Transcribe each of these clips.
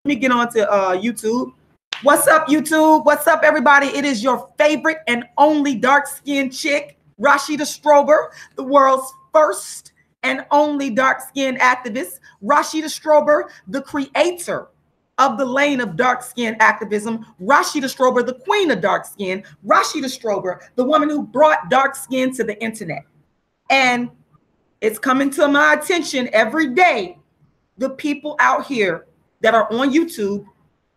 me get on to YouTube. What's up, YouTube? What's up, everybody? It is your favorite and only dark-skinned chick, Rashida Strober, the world's first and only dark-skinned activist. Rashida Strober, the creator of the lane of dark-skinned activism. Rashida Strober, the queen of dark skin. Rashida Strober, the woman who brought dark skin to the internet. And it's coming to my attention every day, the people out here that are on YouTube,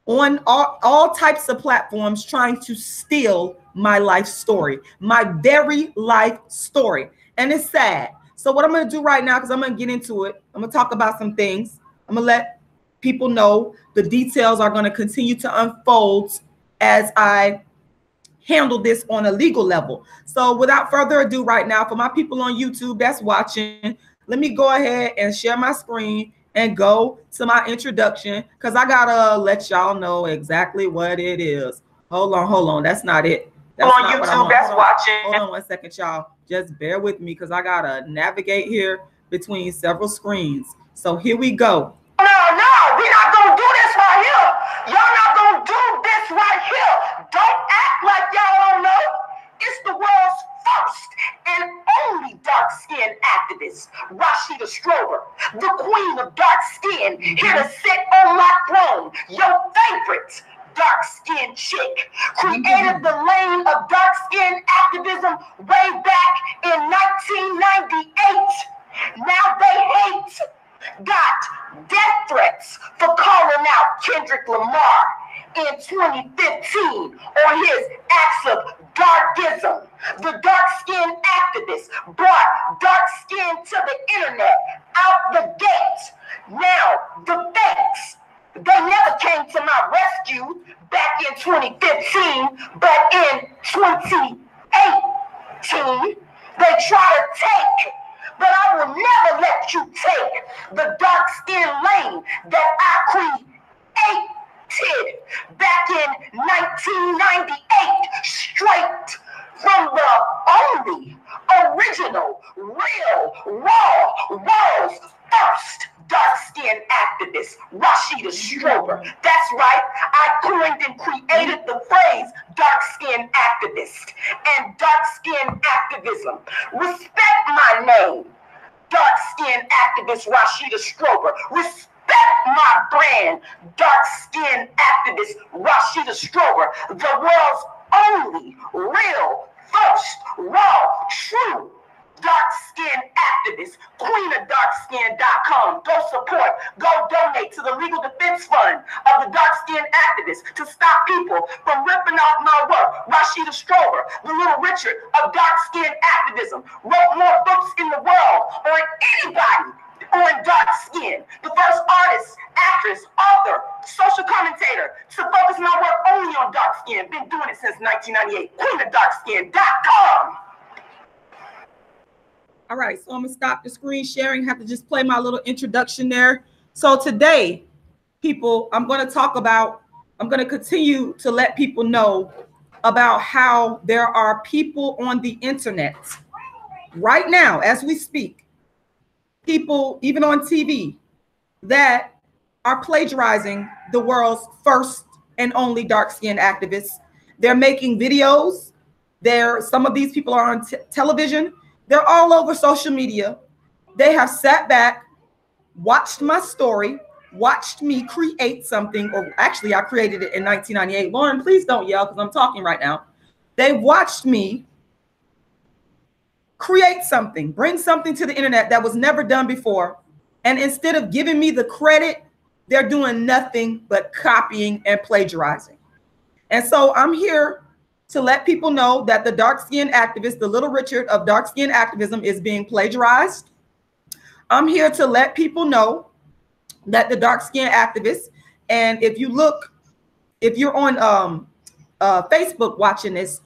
on all types of platforms, trying to steal my life story, my very life story. And it's sad. So what I'm going to do right now, because I'm going to get into it, I'm going to talk about some things. I'm going to let people know the details are going to continue to unfold as I handle this on a legal level. So without further ado right now, for my people on YouTube that's watching, let me go ahead and share my screen and go to my introduction, because I gotta let y'all know exactly what it is. Hold on. That's not it. That's on not YouTube that's watching. Hold on 1 second, y'all. Just bear with me, because I gotta navigate here between several screens. So here we go. No, we're not gonna do this right here. Y'all not gonna do this right here. Don't act like y'all don't know. It's the world's first and only dark-skinned activist, Rashida Strober, the queen of dark skin, here to sit on my throne, your favorite dark-skinned chick, created the lane of dark-skinned activism way back in 1998. Now they hate, got death threats for calling out Kendrick Lamar in 2015 on his acts of darkism. The dark-skinned activist brought dark skin to the internet out the gate. Now, the fakes, they never came to my rescue back in 2015, but in 2018, they try to take, but I will never let you take the dark skin lane that I created back in 1998, straight from the only original, real, raw, world's first dark-skinned activist, Rashida Strober. That's right, I coined and created the phrase dark-skinned activist and dark-skinned activism. Respect my name, dark-skinned activist Rashida Strober. Respect my brand, dark-skinned activist Rashida Strober, the world's only real, first, raw, true dark-skinned activist, queenofdarkskin.com. Go support, go donate to the legal defense fund of the dark-skinned activists to stop people from ripping off my work. Rashida Strober, the Little Richard of dark-skinned activism, wrote more books in the world on anybody on dark skin. The first artist, actress, author, social commentator to focus my work only on dark skin. Been doing it since 1998. queenofdarkskin.com. All right, so I'm gonna stop the screen sharing. Have to just play my little introduction there. So today, people, I'm gonna continue to let people know about how there are people on the internet right now, as we speak, people even on TV that are plagiarizing the world's first and only dark-skinned activists. They're making videos. Some of these people are on television. They're all over social media. They have sat back, watched my story, watched me create something, or actually I created it in 1998. Lauren, please don't yell because I'm talking right now. They watched me create something, bring something to the internet that was never done before. And instead of giving me the credit, they're doing nothing but copying and plagiarizing. And so I'm here to let people know that the dark-skinned activist, the Little Richard of dark-skinned activism, is being plagiarized. I'm here to let people know that the dark-skinned activist, and if you're on Facebook watching this,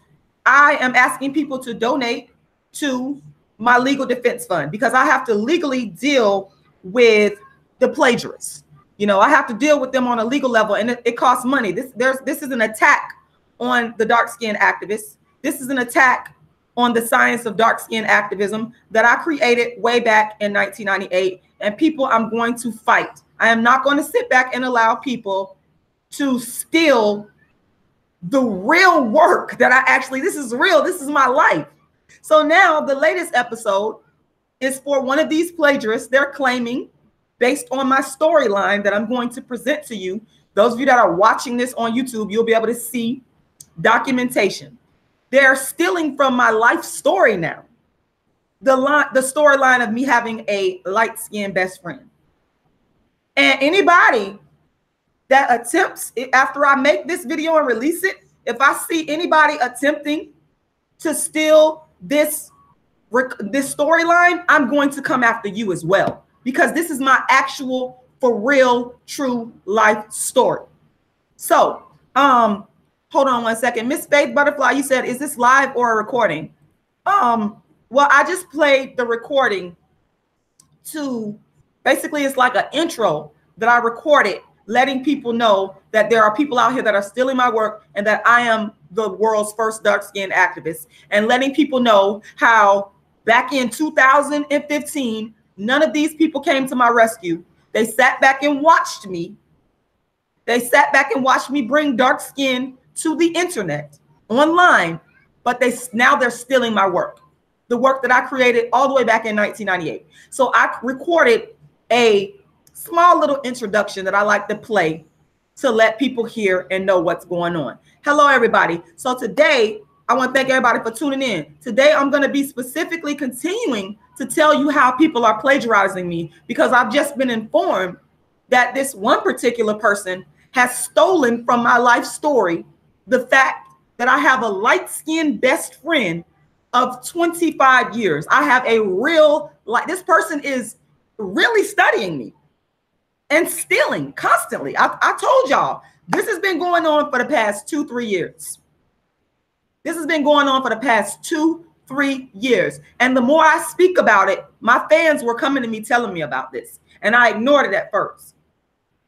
I am asking people to donate to my legal defense fund, because I have to legally deal with the plagiarists. You know, I have to deal with them on a legal level, and it costs money. This is an attack on the dark-skinned activists. This is an attack on the science of dark-skinned activism that I created way back in 1998. And people, I'm going to fight. I am not going to sit back and allow people to steal the real work that I actually, this is real. This is my life. So now the latest episode is for one of these plagiarists. They're claiming, based on my storyline that I'm going to present to you, those of you that are watching this on YouTube, you'll be able to see documentation. They're stealing from my life story now. The storyline of me having a light-skinned best friend. And anybody that attempts, after I make this video and release it, if I see anybody attempting to steal this storyline, I'm going to come after you as well, because this is my actual, for real, true life story. So, hold on one second. Miss Faith Butterfly, you said, is this live or a recording? Well, I just played the recording to, basically it's like an intro that I recorded, letting people know that there are people out here that are stealing my work and that I am the world's first dark-skinned activist, and letting people know how back in 2015, none of these people came to my rescue. They sat back and watched me. They sat back and watched me bring dark skin to the internet, online, but now they're stealing my work. The work that I created all the way back in 1998. So I recorded a small little introduction that I like to play to let people hear and know what's going on. Hello, everybody. So today, I want to thank everybody for tuning in. Today, I'm going to be specifically continuing to tell you how people are plagiarizing me, because I've just been informed that this one particular person has stolen from my life story the fact that I have a light-skinned best friend of 25 years. I have a real, this person is really studying me and stealing constantly. I told y'all, this has been going on for the past 2-3 years. This has been going on for the past 2-3 years. And the more I speak about it, my fans were coming to me telling me about this, and I ignored it at first.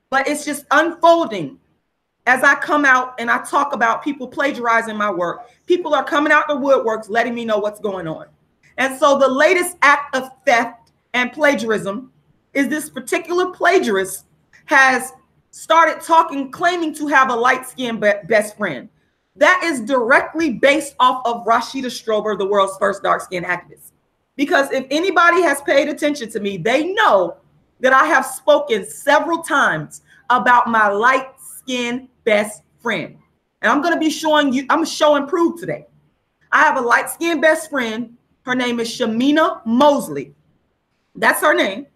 But it's just unfolding. As I come out and I talk about people plagiarizing my work, people are coming out the woodworks letting me know what's going on. And so the latest act of theft and plagiarism is this particular plagiarist has started talking, claiming to have a light-skinned best friend. That is directly based off of Rashida Strober, the world's first dark-skinned activist. Because if anybody has paid attention to me, they know that I have spoken several times about my light-skinned best friend. And I'm going to be showing you, I'm showing proof today. I have a light-skinned best friend. Her name is Shamina Mosley. That's her name.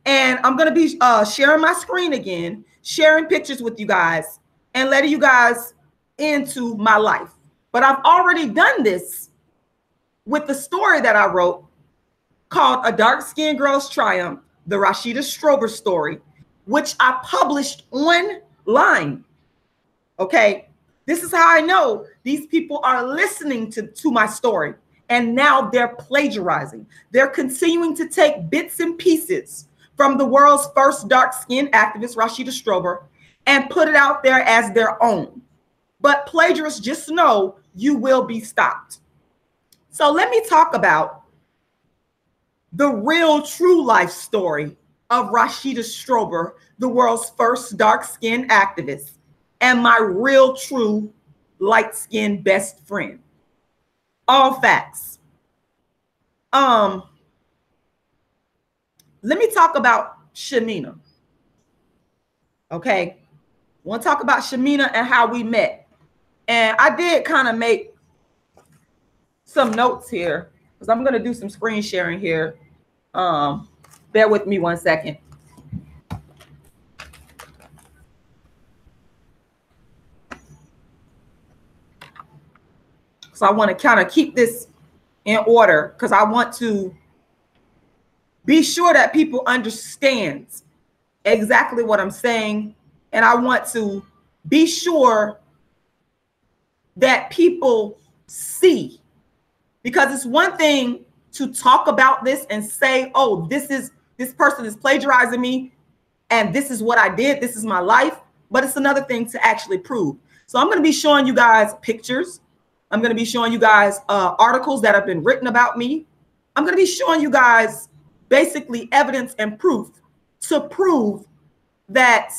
And I'm going to be sharing my screen again, sharing pictures with you guys, and letting you guys into my life. But I've already done this with the story that I wrote called A Dark-Skinned Girl's Triumph, the Rashida Strober story, which I published online. Okay, this is how I know these people are listening to my story, and now they're plagiarizing. They're continuing to take bits and pieces from the world's first dark-skinned activist, Rashida Strober, and put it out there as their own. But plagiarists, just know you will be stopped. So let me talk about the real true life story of Rashida Strober, the world's first dark-skinned activist, and my real true light-skinned best friend. All facts. Let me talk about Shamina. Okay. I want to talk about Shamina and how we met. And I did kind of make some notes here because I'm going to do some screen sharing here. Bear with me one second. So I want to kind of keep this in order because I want to be sure that people understand exactly what I'm saying. And I want to be sure that people see, because it's one thing to talk about this and say, oh, this person is plagiarizing me and this is what I did, this is my life. But it's another thing to actually prove. So I'm going to be showing you guys pictures. I'm going to be showing you guys articles that have been written about me. I'm going to be showing you guys basically evidence and proof to prove that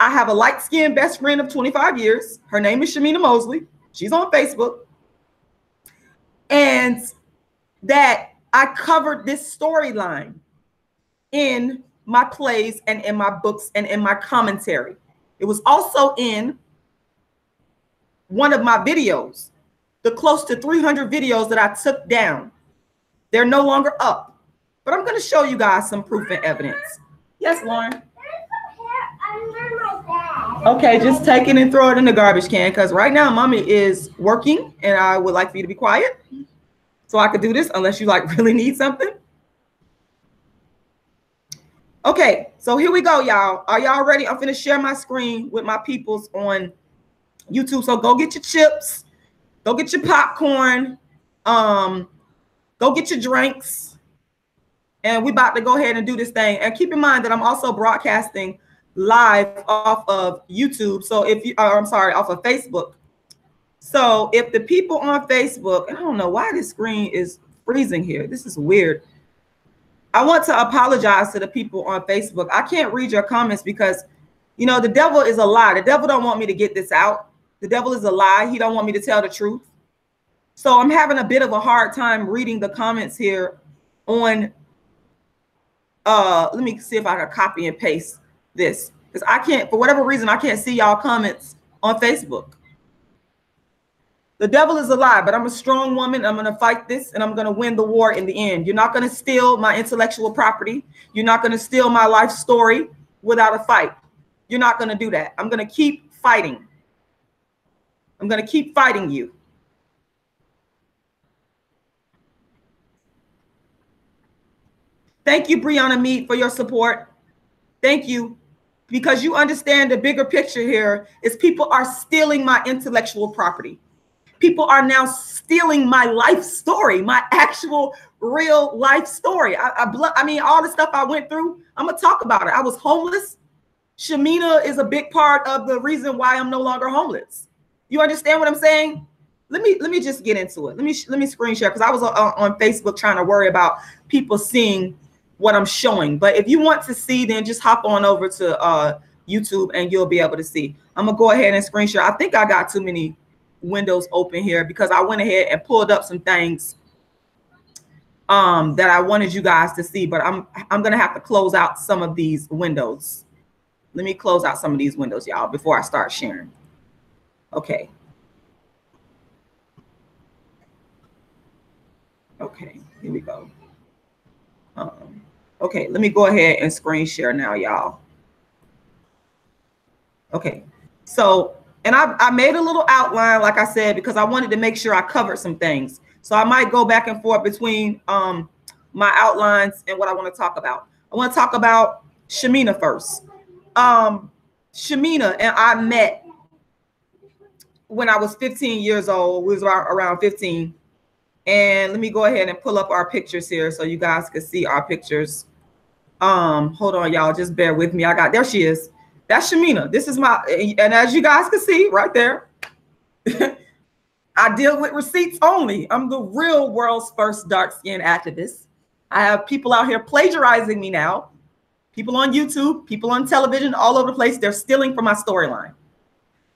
I have a light-skinned best friend of 25 years. Her name is Shamina Mosley. She's on Facebook. And that I covered this storyline in my plays and in my books and in my commentary. It was also in one of my videos, the close to 300 videos that I took down. They're no longer up, but I'm going to show you guys some proof and evidence. Yes, Lauren. Okay, just take it and throw it in the garbage can, because right now mommy is working and I would like for you to be quiet so I could do this unless you like really need something. Okay, so here we go, y'all. Are y'all ready? I'm finna share my screen with my peoples on YouTube. So go get your chips, go get your popcorn, go get your drinks, and we about to go ahead and do this thing. And keep in mind that I'm also broadcasting live off of YouTube. So if you, I'm sorry, off of Facebook. So if the people on Facebook, I don't know why this screen is freezing here. This is weird. I want to apologize to the people on Facebook. I can't read your comments because, you know, the devil is a lie. The devil don't want me to get this out. The devil is a lie. He don't want me to tell the truth. So I'm having a bit of a hard time reading the comments here on, let me see if I can copy and paste this, because I can't, for whatever reason, I can't see y'all comments on Facebook. The devil is a lie, but I'm a strong woman. I'm going to fight this and I'm going to win the war in the end. You're not going to steal my intellectual property. You're not going to steal my life story without a fight. You're not going to do that. I'm going to keep fighting. I'm going to keep fighting you. Thank you, Brianna Mead, for your support. Thank you. Because you understand the bigger picture here is people are stealing my intellectual property. People are now stealing my life story, my actual real life story. I mean, all the stuff I went through, I'm going to talk about it. I was homeless. Shamina is a big part of the reason why I'm no longer homeless. You understand what I'm saying? Let me just get into it. Let me screen share, because I was on Facebook trying to worry about people seeing what I'm showing. But if you want to see, then just hop on over to YouTube and you'll be able to see. I'm gonna go ahead and screen share. I think I got too many windows open here because I went ahead and pulled up some things that I wanted you guys to see, but I'm gonna have to close out some of these windows. Let me close out some of these windows, y'all, before I start sharing. Okay. Okay, here we go. Okay, let me go ahead and screen share now, y'all. Okay, so, and I made a little outline, like I said, because I wanted to make sure I covered some things. So I might go back and forth between my outlines and what I want to talk about. I want to talk about Shamina first. Shamina and I met when I was 15 years old. We was around 15. And let me go ahead and pull up our pictures here so you guys can see our pictures. Hold on, y'all, just bear with me. There she is. That's Shamina. This is my, and as you guys can see right there, I deal with receipts only. I'm the real world's first dark skin activist. I have people out here plagiarizing me now. People on YouTube, people on television, all over the place. They're stealing from my storyline.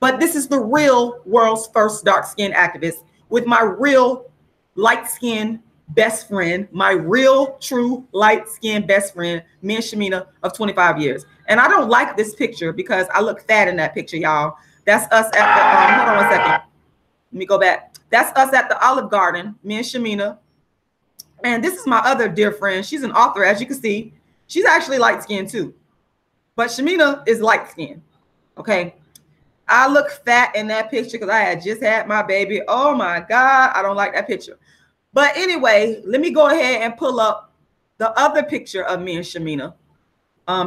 But this is the real world's first dark skin activist with my real light-skinned best friend, my real true light-skinned best friend, me and Shamina of 25 years. And I don't like this picture because I look fat in that picture, y'all. That's us at the, hold on one second. Let me go back. That's us at the Olive Garden, me and Shamina. And this is my other dear friend. She's an author, as you can see. She's actually light-skinned too. But Shamina is light-skinned, okay? I look fat in that picture because I had just had my baby. Oh my God, I don't like that picture. But anyway, let me go ahead and pull up the other picture of me and Shamina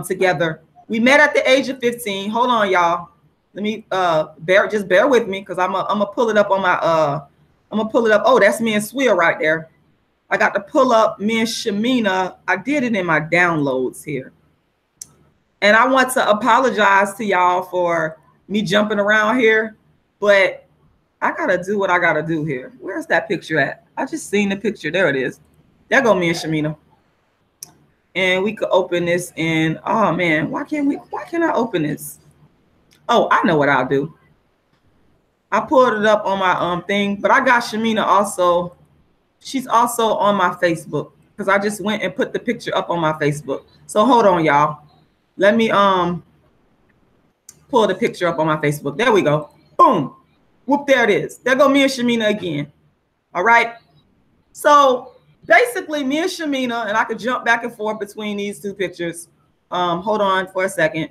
together. We met at the age of 15. Hold on, y'all. Let me just bear with me because I'm gonna pull it up on my I'm gonna pull it up. Oh, that's me and Swill right there. I got to pull up me and Shamina. I did it in my downloads here. And I want to apologize to y'all for me jumping around here, but I gotta do what I gotta do here. Where's that picture at? I just seen the picture. There it is. There go me and Shamina. and we could open this in, oh man, why can't I open this? Oh, I know what I'll do. I pulled it up on my thing, but I got Shamina also. She's also on my Facebook because I just went and put the picture up on my Facebook. So hold on, y'all. Let me pull the picture up on my Facebook. There we go. Boom. Whoop, there it is. There go me and Shamina again. All right. So basically me and Shamina, and I could jump back and forth between these two pictures. Hold on for a second.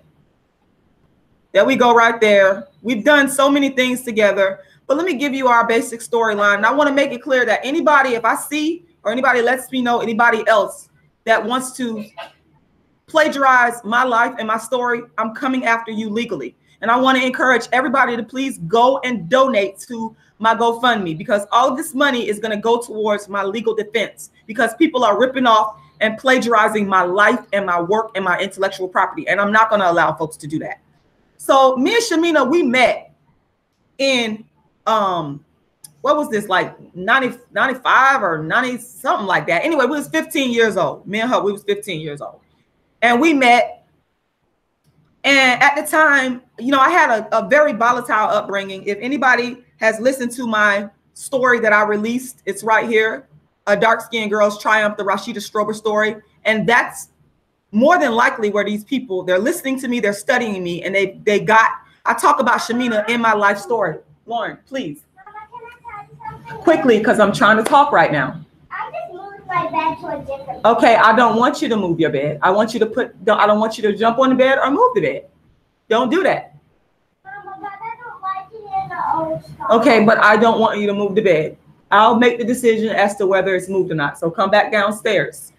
There we go right there. We've done so many things together, but let me give you our basic storyline. And I want to make it clear that anybody, if I see or anybody lets me know anybody else that wants to plagiarize my life and my story, I'm coming after you legally. And I want to encourage everybody to please go and donate to my GoFundMe, because all of this money is going to go towards my legal defense, because people are ripping off and plagiarizing my life and my work and my intellectual property. And I'm not going to allow folks to do that. So me and Shamina, we met in, what was this, like 95 or 90, something like that. Anyway, we was 15 years old. Me and her, we was 15 years old. And we met. And at the time, you know, I had a very volatile upbringing. If anybody has listened to my story that I released, it's right here. A dark-skinned girl's triumph, the Rashida Strober story. And that's more than likely where these people, they're listening to me, they're studying me, and I talk about Shamina in my life story. Lauren, please. Quickly, because I'm trying to talk right now. I just moved my bed to a different. Okay, I don't want you to move your bed. I want you to I don't want you to jump on the bed or move the bed. Don't do that. Mama, but I don't like it in the old stuff. Okay, but I don't want you to move the bed. I'll make the decision as to whether it's moved or not. So come back downstairs.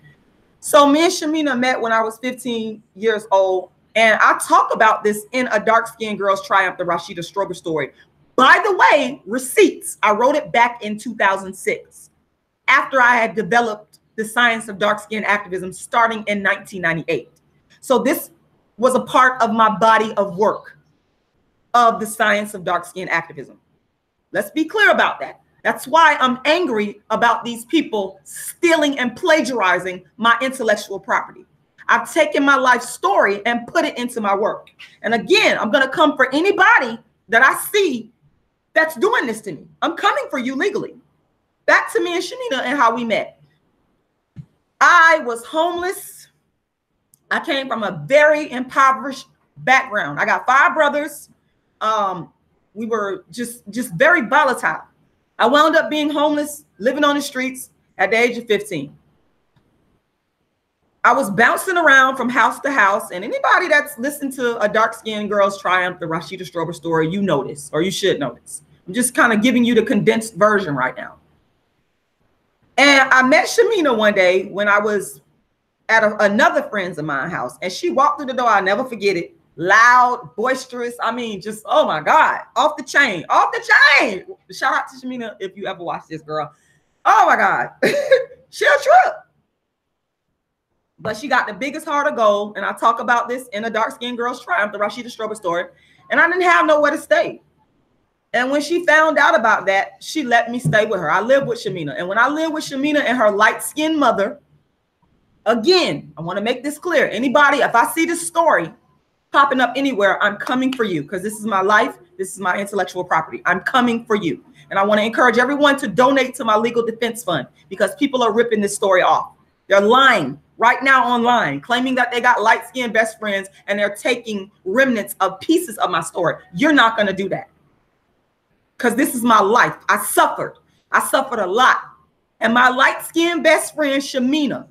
So me and Shamina met when I was 15 years old. And I talk about this in A Dark-Skinned Girl's Triumph, the Rashida Strober story. By the way, receipts. I wrote it back in 2006 after I had developed the science of dark-skin activism starting in 1998. So this was a part of my body of work of the science of dark-skin activism. Let's be clear about that. That's why I'm angry about these people stealing and plagiarizing my intellectual property. I've taken my life story and put it into my work. And again, I'm going to come for anybody that I see that's doing this to me. I'm coming for you legally. Back to me and Shamina and how we met. I was homeless. I came from a very impoverished background. I got 5 brothers. We were just very volatile. I wound up being homeless, living on the streets at the age of 15. I was bouncing around from house to house, and anybody that's listened to A Dark-Skinned Girl's Triumph, the Rashida Strober story, you know this, or you should know this. I'm just kind of giving you the condensed version right now. And I met Shamina one day when I was at another friend's of mine house, and she walked through the door. I'll never forget it. Loud, boisterous. I mean, just, oh my God, off the chain, off the chain. Shout out to Shamina if you ever watch this, girl. Oh my God, she'll trip. But she got the biggest heart of gold. And I talk about this in A Dark-Skinned Girl's Triumph, the Rashida Strober story. And I didn't have nowhere to stay. And when she found out about that, she let me stay with her. I lived with Shamina. And when I lived with Shamina and her light-skinned mother, again, I want to make this clear. Anybody, if I see this story popping up anywhere, I'm coming for you, because this is my life. This is my intellectual property. I'm coming for you. And I want to encourage everyone to donate to my legal defense fund, because people are ripping this story off. They're lying right now online, claiming that they got light-skinned best friends, and they're taking remnants of pieces of my story. You're not going to do that, because this is my life. I suffered a lot. And my light-skinned best friend, Shamina,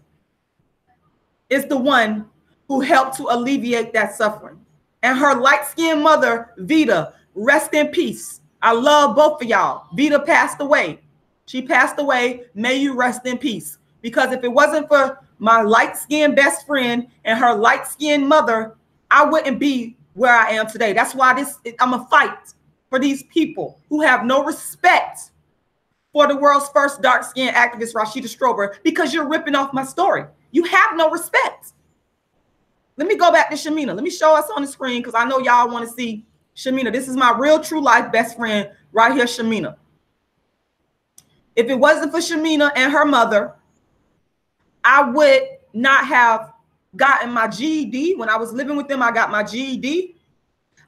is the one who helped to alleviate that suffering. And her light-skinned mother, Vita, rest in peace. I love both of y'all. Vita passed away. She passed away. May you rest in peace. Because if it wasn't for my light-skinned best friend and her light-skinned mother, I wouldn't be where I am today. That's why I'm a fight for these people who have no respect for the world's first dark-skinned activist, Rashida Strober, because you're ripping off my story. You have no respect. Let me go back to Shamina. Let me show us on the screen, because I know y'all want to see Shamina. This is my real true life best friend right here, Shamina. If it wasn't for Shamina and her mother, I would not have gotten my GED. When I was living with them, I got my GED.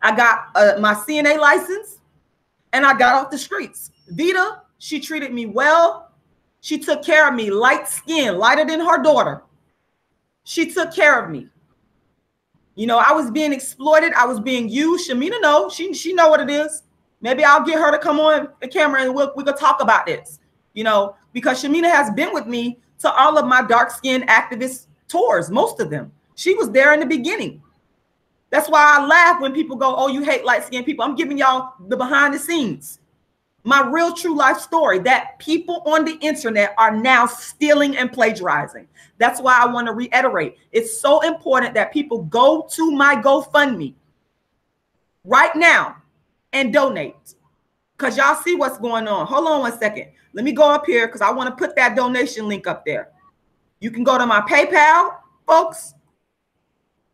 I got my CNA license, and I got off the streets. Vita, she treated me well. She took care of me, light skin, lighter than her daughter. She took care of me. You know, I was being exploited. I was being used. Shamina know. She know what it is. Maybe I'll get her to come on the camera and we could talk about this, you know, because Shamina has been with me to all of my dark skin activist tours, most of them. She was there in the beginning. That's why I laugh when people go, oh, you hate light skinned people. I'm giving y'all the behind the scenes, my real true life story that people on the internet are now stealing and plagiarizing. That's why I want to reiterate. It's so important that people go to my GoFundMe right now and donate, because y'all see what's going on. Hold on 1 second. Let me go up here because I want to put that donation link up there. You can go to my PayPal, folks.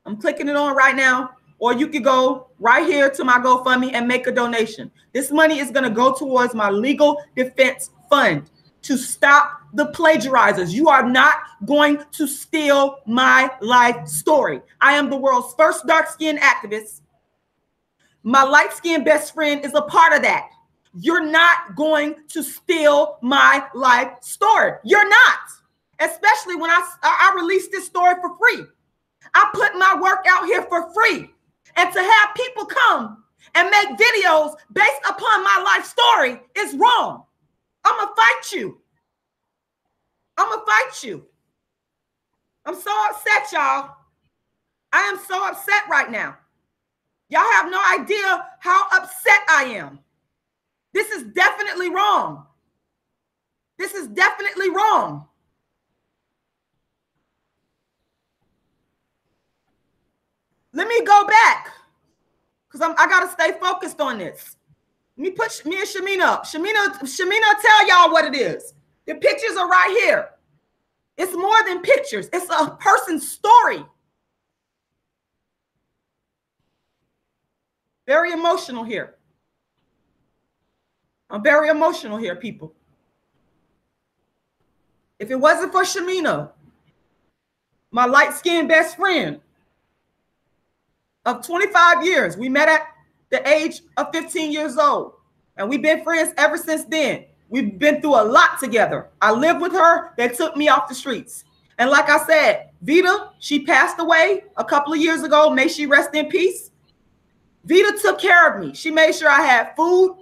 I'm clicking it on right now. Or you could go right here to my GoFundMe and make a donation. This money is going to go towards my legal defense fund to stop the plagiarizers. You are not going to steal my life story. I am the world's first dark-skinned activist. My light-skinned best friend is a part of that. You're not going to steal my life story. You're not. Especially when I released this story for free. I put my work out here for free. And to have people come and make videos based upon my life story is wrong. I'm going to fight you. I'm going to fight you. I'm so upset, y'all. I am so upset right now. Y'all have no idea how upset I am. This is definitely wrong. This is definitely wrong. Let me go back because I got to stay focused on this. Let me put me and Shamina up. Shamina, tell y'all what it is. The pictures are right here. It's more than pictures. It's a person's story. Very emotional here. I'm very emotional here, people. If it wasn't for Shamina, my light-skinned best friend of 25 years, we met at the age of 15 years old, and we've been friends ever since then. We've been through a lot together. I lived with her. They took me off the streets. And like I said, Vita, she passed away a couple of years ago. May she rest in peace. Vita took care of me. She made sure I had food.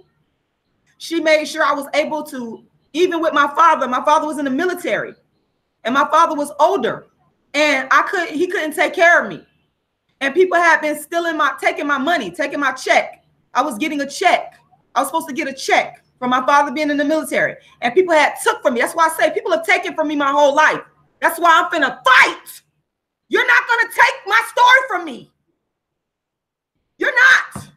She made sure I was able to, even with my father was in the military and my father was older and he couldn't take care of me. And people had been taking my money, taking my check. I was getting a check. I was supposed to get a check from my father being in the military. And people had took from me. That's why I say people have taken from me my whole life. That's why I'm finna fight. You're not gonna take my story from me. You're not.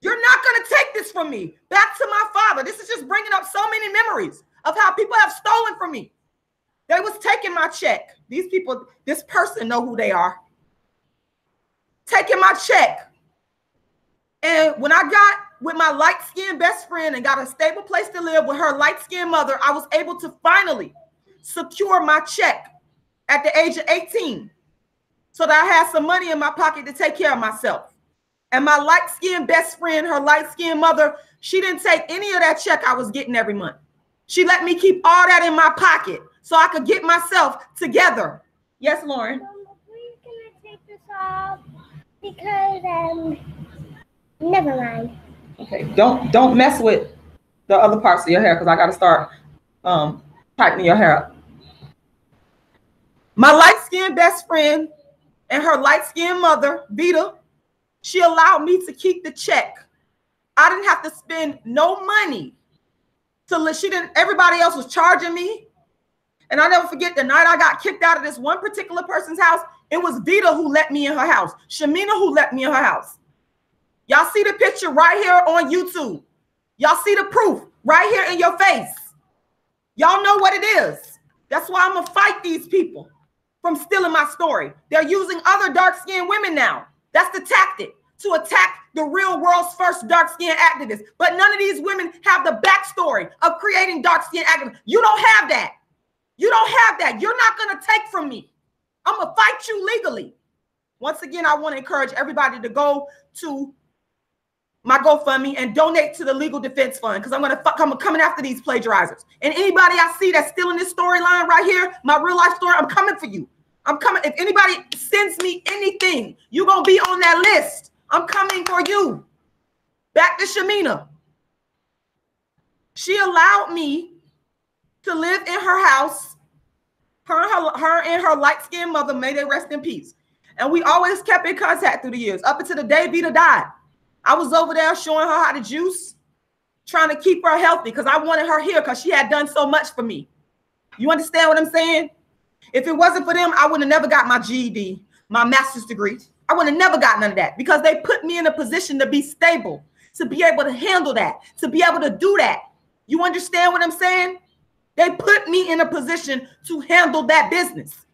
You're not going to take this from me. Back to my father. This is just bringing up so many memories of how people have stolen from me. They was taking my check. These people, this person know who they are. Taking my check. And when I got with my light-skinned best friend and got a stable place to live with her light-skinned mother, I was able to finally secure my check at the age of 18 so that I had some money in my pocket to take care of myself. And my light-skinned best friend, her light-skinned mother, she didn't take any of that check I was getting every month. She let me keep all that in my pocket so I could get myself together. Yes, Lauren? We're going to take this off because, never mind. Okay, don't mess with the other parts of your hair because I got to start tightening your hair up. My light-skinned best friend and her light-skinned mother, Vita, she allowed me to keep the check. I didn't have to spend no money. Everybody else was charging me. And I'll never forget the night I got kicked out of this one particular person's house. It was Vita who let me in her house. Shamina who let me in her house. Y'all see the picture right here on YouTube. Y'all see the proof right here in your face. Y'all know what it is. That's why I'm going to fight these people from stealing my story. They're using other dark-skinned women now. That's the tactic, to attack the real world's first dark-skinned activist. But none of these women have the backstory of creating dark-skinned activists. You don't have that. You don't have that. You're not going to take from me. I'm going to fight you legally. Once again, I want to encourage everybody to go to my GoFundMe and donate to the Legal Defense Fund, because I'm coming after these plagiarizers. And anybody I see that's still in this storyline right here, my real life story, I'm coming for you. I'm coming. If anybody sends me anything, you're going to be on that list. I'm coming for you. Back to Shamina. She allowed me to live in her house. Her and her light-skinned mother, may they rest in peace. And we always kept in contact through the years, up until the day Vita died. I was over there showing her how to juice, trying to keep her healthy, because I wanted her here because she had done so much for me. You understand what I'm saying? If it wasn't for them, I would have never got my GED, my master's degree. I would have never got none of that, because they put me in a position to be stable, to be able to handle that, to be able to do that. You understand what I'm saying? They put me in a position to handle that business.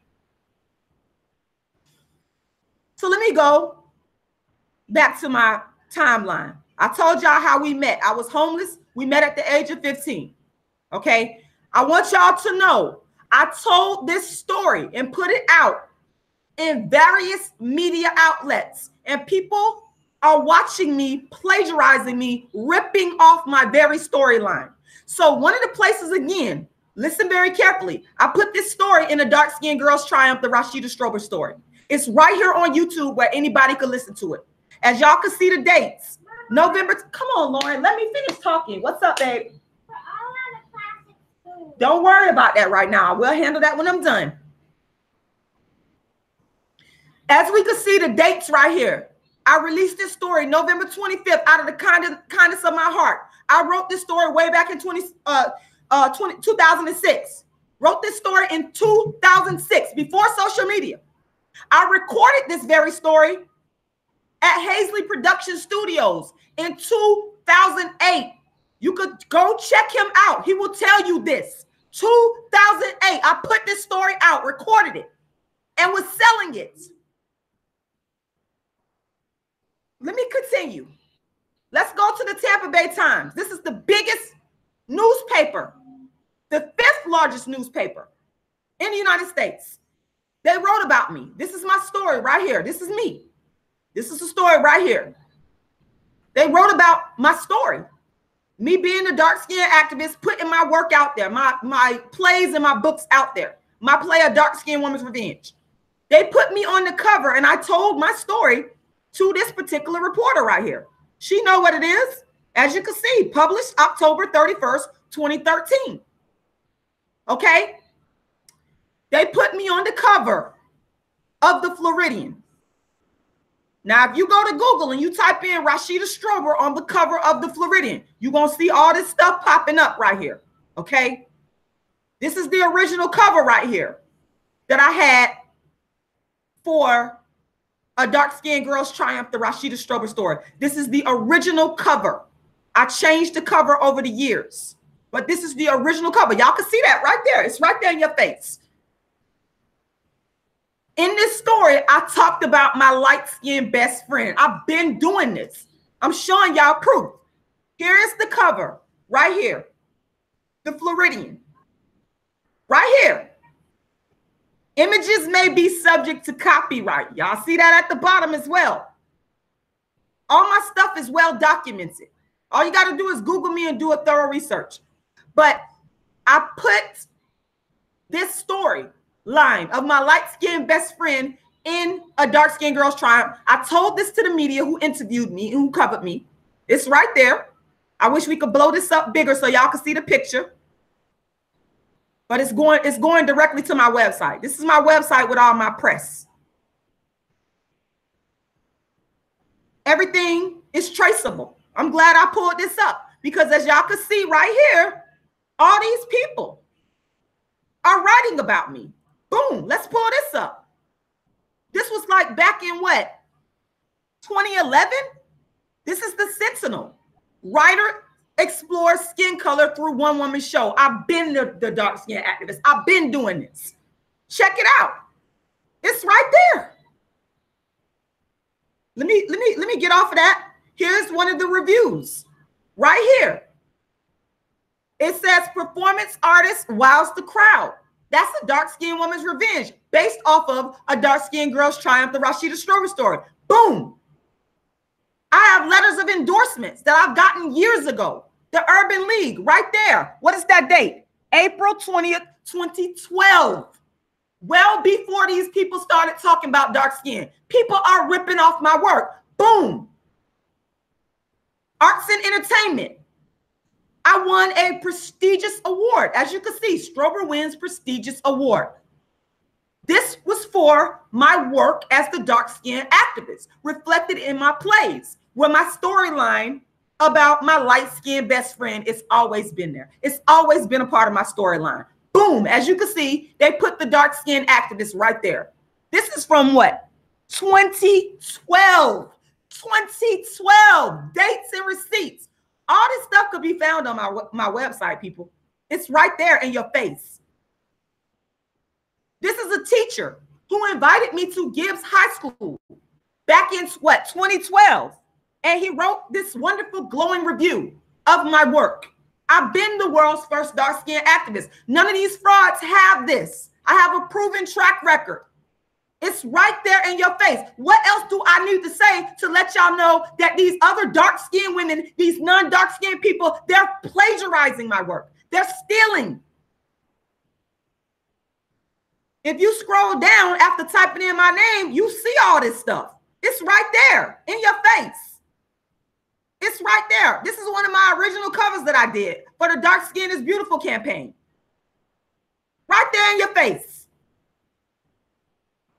So let me go back to my timeline. I told y'all how we met. I was homeless. We met at the age of 15. Okay. I want y'all to know I told this story and put it out in various media outlets, and people are watching me, plagiarizing me, ripping off my very storyline. So one of the places, again, listen very carefully. I put this story in a dark-skinned girl's triumph, the Rashida Strober story. It's right here on YouTube where anybody could listen to it. As y'all can see the dates, November. Come on, Lauren. Let me finish talking. What's up, babe? Don't worry about that right now. We'll handle that when I'm done. As we can see the dates right here, I released this story November 25th out of the kindness of my heart. I wrote this story way back in 2006. Wrote this story in 2006, before social media. I recorded this very story at Hazley Production Studios in 2008. You could go check him out. He will tell you this. 2008, I put this story out, recorded it, and was selling it. Let me continue. Let's go to the Tampa Bay Times. This is the biggest newspaper, the 5th largest newspaper in the United States. They wrote about me. This is my story right here. This is me. This is the story right here. They wrote about my story. Me being a dark-skinned activist, putting my work out there, my plays and my books out there. My play, A Dark-Skinned Woman's Revenge. They put me on the cover, and I told my story to this particular reporter right here. She know what it is. As you can see, published October 31st, 2013. Okay? They put me on the cover of the Floridian. Now, if you go to Google and you type in Rashida Strober on the cover of the Floridian, you're going to see all this stuff popping up right here. Okay? This is the original cover right here that I had for A Dark-Skinned Girl's Triumph, the Rashida Strober story. This is the original cover. I changed the cover over the years, but this is the original cover. Y'all can see that right there. It's right there in your face. In this story, I talked about my light-skinned best friend. I've been doing this. I'm showing y'all proof. Here is the cover right here. The Floridian. Right here. Images may be subject to copyright. Y'all see that at the bottom as well. All my stuff is well documented. All you got to do is Google me and do a thorough research. But I put this story line of my light-skinned best friend in A Dark-Skinned Girl's Triumph. I told this to the media who interviewed me and who covered me. It's right there. I wish we could blow this up bigger so y'all can see the picture. But it's going directly to my website. This is my website with all my press. Everything is traceable. I'm glad I pulled this up, because as y'all can see right here, all these people are writing about me. Boom, let's pull this up. This was like back in what? 2011? This is the Sentinel. Writer explores skin color through one woman show. I've been the dark skin activist. I've been doing this. Check it out. It's right there. Let me get off of that. Here's one of the reviews right here. It says performance artist wows the crowd. That's a dark-skinned woman's revenge based off of a dark-skinned girl's triumph, the Rashida Strober story. Boom. I have letters of endorsements that I've gotten years ago. The Urban League, right there. What is that date? April 20th, 2012. Well before these people started talking about dark skin. People are ripping off my work. Boom. Arts and entertainment. I won a prestigious award. As you can see, Strober wins prestigious award. This was for my work as the dark-skinned activist, reflected in my plays, where my storyline about my light-skinned best friend, it's always been there. It's always been a part of my storyline. Boom. As you can see, they put the dark-skinned activist right there. This is from what? 2012. 2012. Dates and receipts. All this stuff could be found on my website, people. It's right there in your face. This is a teacher who invited me to Gibbs High School back in what, 2012. And he wrote this wonderful glowing review of my work. I've been the world's first dark-skinned activist. None of these frauds have this. I have a proven track record. It's right there in your face. What else do I need to say to let y'all know that these other dark-skinned women, these non-dark-skinned people, they're plagiarizing my work. They're stealing. If you scroll down after typing in my name, you see all this stuff. It's right there in your face. It's right there. This is one of my original covers that I did for the Dark Skin is Beautiful campaign. Right there in your face.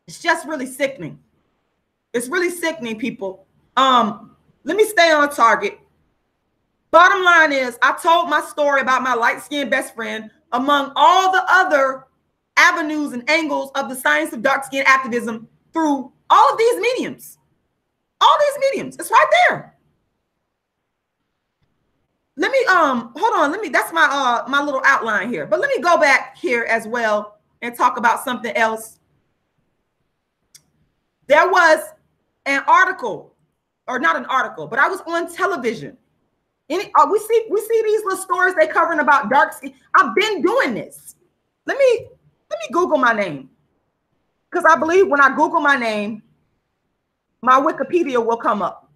It's just really sickening. It's really sickening, people. Let me stay on target. Bottom line is, I told my story about my light-skinned best friend among all the other avenues and angles of the science of dark skin activism through all of these mediums. All these mediums. It's right there. Let me hold on. That's my little outline here. But let me go back here as well and talk about something else. There was an article, or not an article, but I was on television. We see these little stories they covering about dark skin. I've been doing this. Let me Google my name, because I believe when I Google my name, my Wikipedia will come up.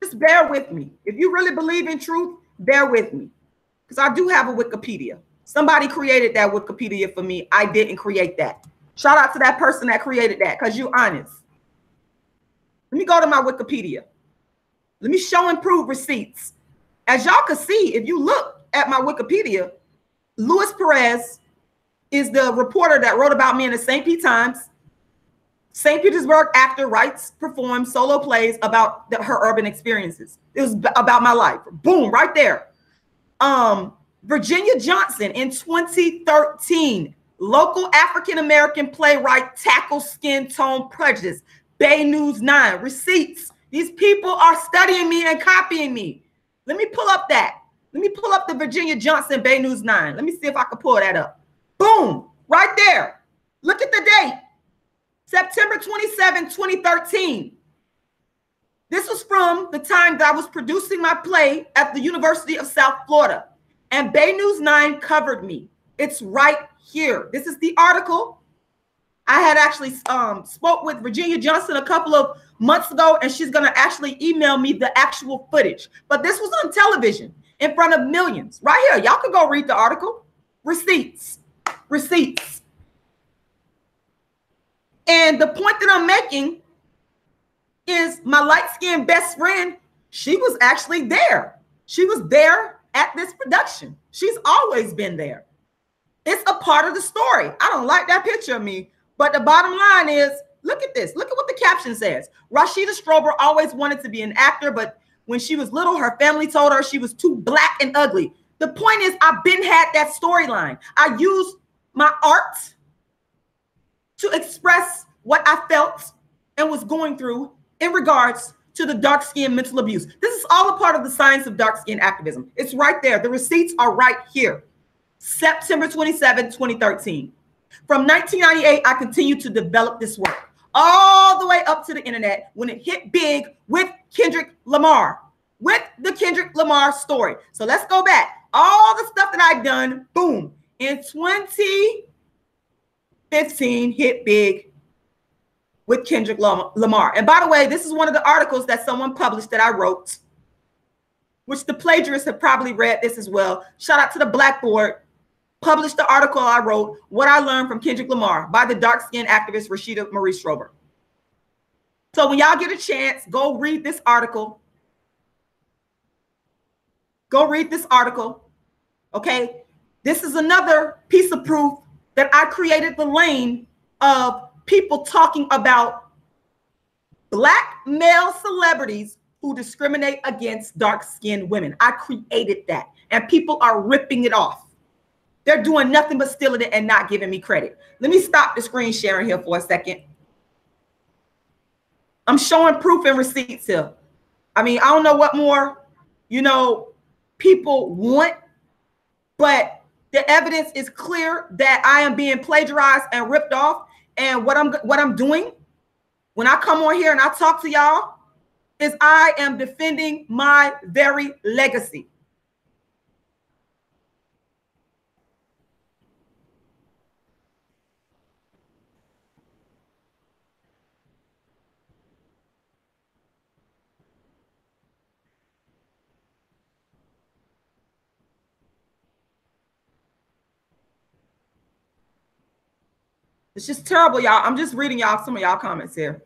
Just bear with me. If you really believe in truth, bear with me, because I do have a Wikipedia. Somebody created that Wikipedia for me. I didn't create that. Shout out to that person that created that, because you're honest. Let me go to my Wikipedia. Let me show and prove receipts. As y'all can see, if you look at my Wikipedia, Luis Perez is the reporter that wrote about me in the St. Pete Times. St. Petersburg actor writes, performs solo plays about her urban experiences. It was about my life. Boom, right there. Virginia Johnson in 2013, local African-American playwright tackles skin tone prejudice. Bay News 9, receipts. These people are studying me and copying me. Let me pull up that. Let me pull up the Virginia Johnson Bay News 9. Let me see if I can pull that up. Boom, right there. Look at the date. September 27, 2013. This was from the time that I was producing my play at the University of South Florida. And Bay News 9 covered me. It's right here. This is the article. I had actually spoke with Virginia Johnson a couple of months ago, and she's going to actually email me the actual footage. But this was on television in front of millions. Right here. Y'all can go read the article. Receipts. Receipts. And the point that I'm making is my light-skinned best friend, she was actually there. She was there at this production. She's always been there. It's a part of the story. I don't like that picture of me, but the bottom line is, look at this. Look at what the caption says. Rashida Strober always wanted to be an actor, but when she was little, her family told her she was too black and ugly. The point is, I've been had that storyline. I used my art to express what I felt and was going through in regards to the dark skin mental abuse. This is all a part of the science of dark skin activism. It's right there. The receipts are right here. September 27, 2013. From 1998, I continued to develop this work all the way up to the internet when it hit big with Kendrick Lamar, with the Kendrick Lamar story. So let's go back. all the stuff that I've done, boom, in 2015 hit big with Kendrick Lamar. And by the way, this is one of the articles that someone published that I wrote, which the plagiarists have probably read this as well. Shout out to the Blackboard. Published the article I wrote, What I Learned from Kendrick Lamar, by the dark-skinned activist Rashida Marie Strober. So when y'all get a chance, go read this article. Go read this article, okay? This is another piece of proof that I created the lane of people talking about Black male celebrities who discriminate against dark-skinned women. I created that, and people are ripping it off. They're doing nothing but stealing it and not giving me credit. Let me stop the screen sharing here for a second. I'm showing proof and receipts here. I mean, I don't know what more, people want, but the evidence is clear that I am being plagiarized and ripped off. And what I'm doing when I come on here and I talk to y'all is I am defending my very legacy. It's just terrible, y'all. I'm just reading y'all some of y'all comments here.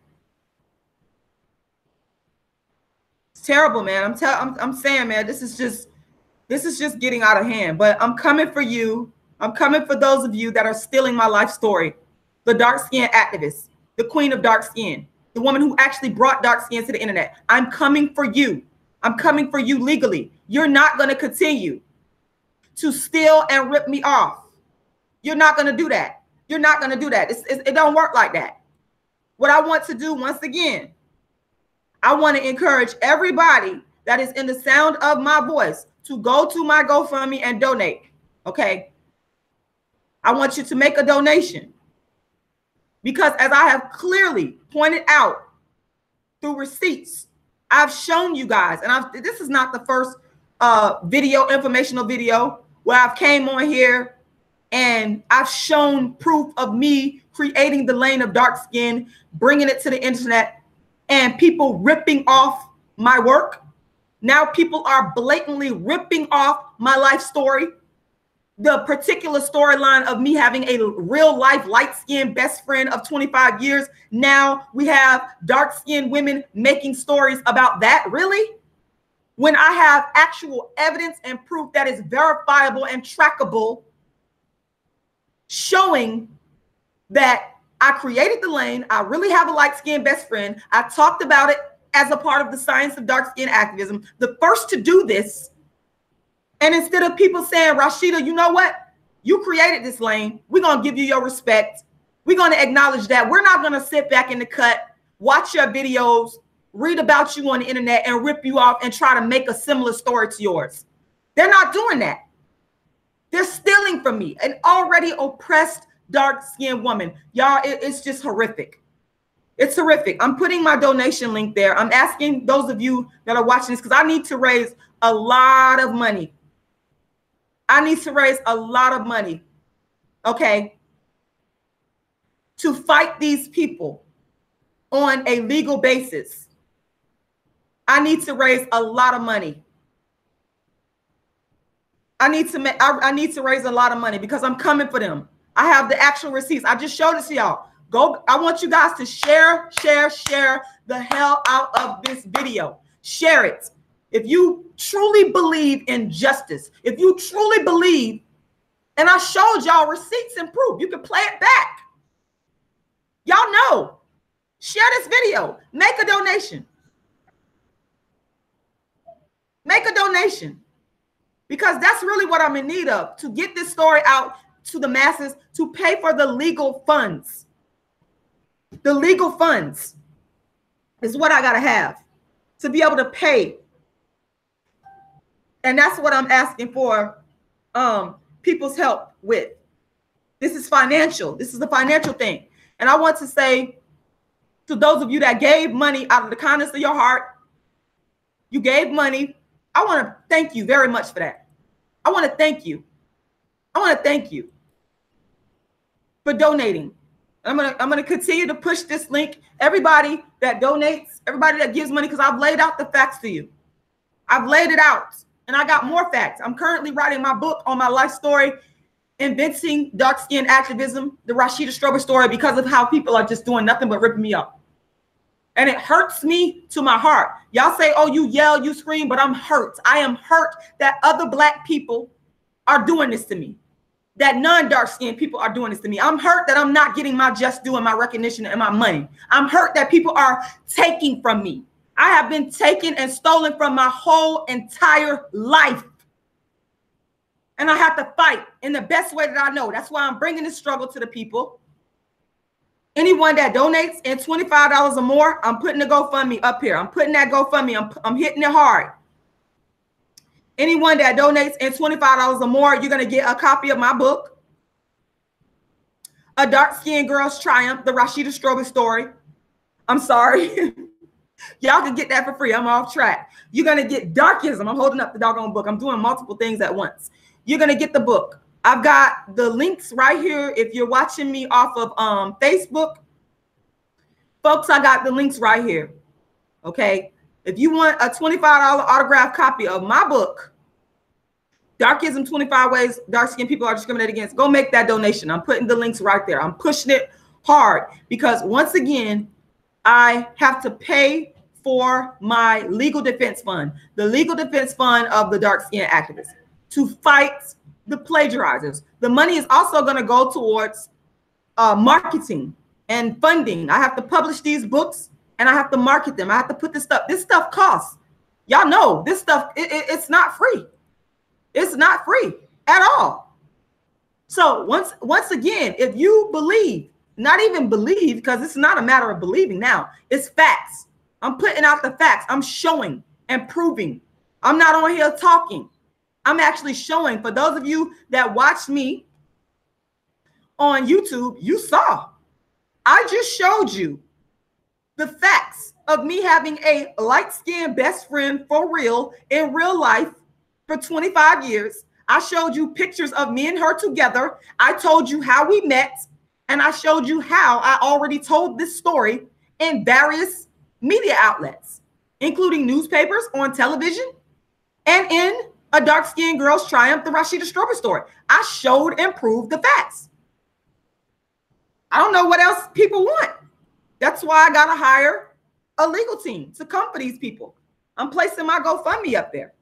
It's terrible, man. I'm saying, man, this is just getting out of hand. But I'm coming for you. I'm coming for those of you that are stealing my life story. The dark-skinned activist, the queen of dark skin, the woman who actually brought dark skin to the internet. I'm coming for you. I'm coming for you legally. You're not going to continue to steal and rip me off. You're not going to do that. You're not going to do that. It don't work like that. What I want to do, once again, I want to encourage everybody that is in the sound of my voice to go to my GoFundMe and donate. Okay. I want you to make a donation because, as I have clearly pointed out through receipts, I've shown you guys, and this is not the first informational video where I've came on here and I've shown proof of me creating the lane of dark skin, bringing it to the internet, and people ripping off my work. Now people are blatantly ripping off my life story, the particular storyline of me having a real life light-skinned best friend of 25 years. Now we have dark-skinned women making stories about that. Really? When I have actual evidence and proof that is verifiable and trackable, showing that I created the lane. I really have a light-skinned best friend. I talked about it as a part of the science of dark skin activism, the first to do this. And instead of people saying, Rashida, you know what? You created this lane. We're going to give you your respect. We're going to acknowledge that. We're not going to sit back in the cut, watch your videos, read about you on the internet, and rip you off and try to make a similar story to yours. They're not doing that. They're stealing from me, an already oppressed dark-skinned woman. Y'all, it's just horrific. It's horrific. I'm putting my donation link there. I'm asking those of you that are watching this because I need to raise a lot of money. I need to raise a lot of money, okay, to fight these people on a legal basis. I need to raise a lot of money. I need to raise a lot of money because I'm coming for them. I have the actual receipts. I just showed it to y'all. Go. I want you guys to share the hell out of this video. Share it. If you truly believe in justice, if you truly believe, and I showed y'all receipts and proof, you can play it back. Y'all know. Share this video. Make a donation. Make a donation. Because that's really what I'm in need of, to get this story out to the masses, to pay for the legal funds. The legal funds is what I got to have to be able to pay. And that's what I'm asking for people's help with. This is financial. This is the financial thing. And I want to say to those of you that gave money out of the kindness of your heart, you gave money. I want to thank you very much for that. I want to thank you. I want to thank you for donating. I'm gonna continue to push this link. Everybody that donates, everybody that gives money, because I've laid out the facts to you. I've laid it out, and I got more facts. I'm currently writing my book on my life story, Inventing Dark Skin Activism, the Rashida Strober story, because of how people are just doing nothing but ripping me up. And it hurts me to my heart. Y'all say, oh, you yell, you scream, but I'm hurt. I am hurt that other Black people are doing this to me, that non-dark skinned people are doing this to me. I'm hurt that I'm not getting my just due and my recognition and my money. I'm hurt that people are taking from me. I have been taken and stolen from my whole entire life. And I have to fight in the best way that I know. That's why I'm bringing this struggle to the people. Anyone that donates and $25 or more, I'm putting the GoFundMe up here. I'm putting that GoFundMe. I'm hitting it hard. Anyone that donates and $25 or more, you're going to get a copy of my book, A Dark Skinned Girl's Triumph, the Rashida Strober story. I'm sorry. Y'all can get that for free. I'm off track. You're going to get Darkism. I'm holding up the doggone book. I'm doing multiple things at once. You're going to get the book. I've got the links right here. If you're watching me off of Facebook, folks, I got the links right here. Okay. If you want a $25 autographed copy of my book, Darkism, 25 Ways Dark-Skinned People Are Discriminated Against, go make that donation. I'm putting the links right there. I'm pushing it hard because, once again, I have to pay for my legal defense fund, the legal defense fund of the dark-skinned activists, to fight the plagiarizers. The money is also going to go towards marketing and funding. I have to publish these books and I have to market them. I have to put this stuff. This stuff costs. Y'all know this stuff, it's not free. It's not free at all. So once again, if you believe, not even believe, because it's not a matter of believing now, it's facts. I'm putting out the facts. I'm showing and proving. I'm not on here talking. I'm actually showing. For those of you that watch me on YouTube, you saw. I just showed you the facts of me having a light-skinned best friend for real, in real life, for 25 years. I showed you pictures of me and her together. I told you how we met, and I showed you how I already told this story in various media outlets, including newspapers, on television, and in A Dark-Skinned Girl's Triumph, the Rashida Strober story. I showed and proved the facts. I don't know what else people want. That's why I got to hire a legal team to come for these people. I'm placing my GoFundMe up there.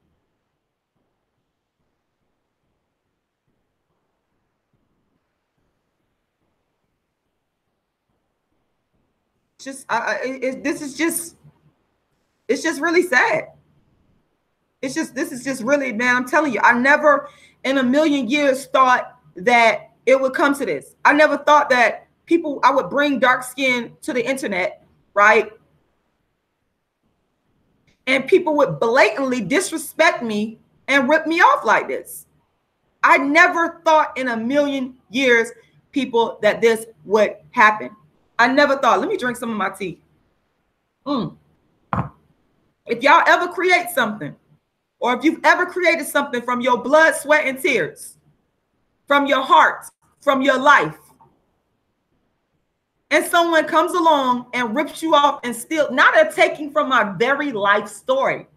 It's just really sad. This is just really, man, I'm telling you, I never in a million years thought that it would come to this. I never thought that I would bring dark skin to the internet, right? And people would blatantly disrespect me and rip me off like this. I never thought in a million years, people, that this would happen. I never thought. Let me drink some of my tea. If y'all ever create something, or if you've ever created something from your blood, sweat, and tears, from your heart, from your life, and someone comes along and rips you off and steal, now they're taking from my very life story.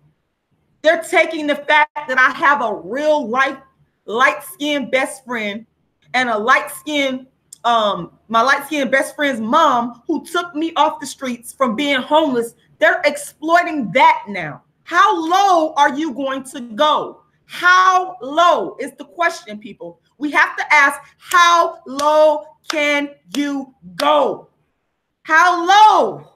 They're taking the fact that I have a real life, light-skinned best friend and a light-skinned, my light-skinned best friend's mom who took me off the streets from being homeless. They're exploiting that now. How low are you going to go? How low is the question, people? We have to ask, how low can you go? How low?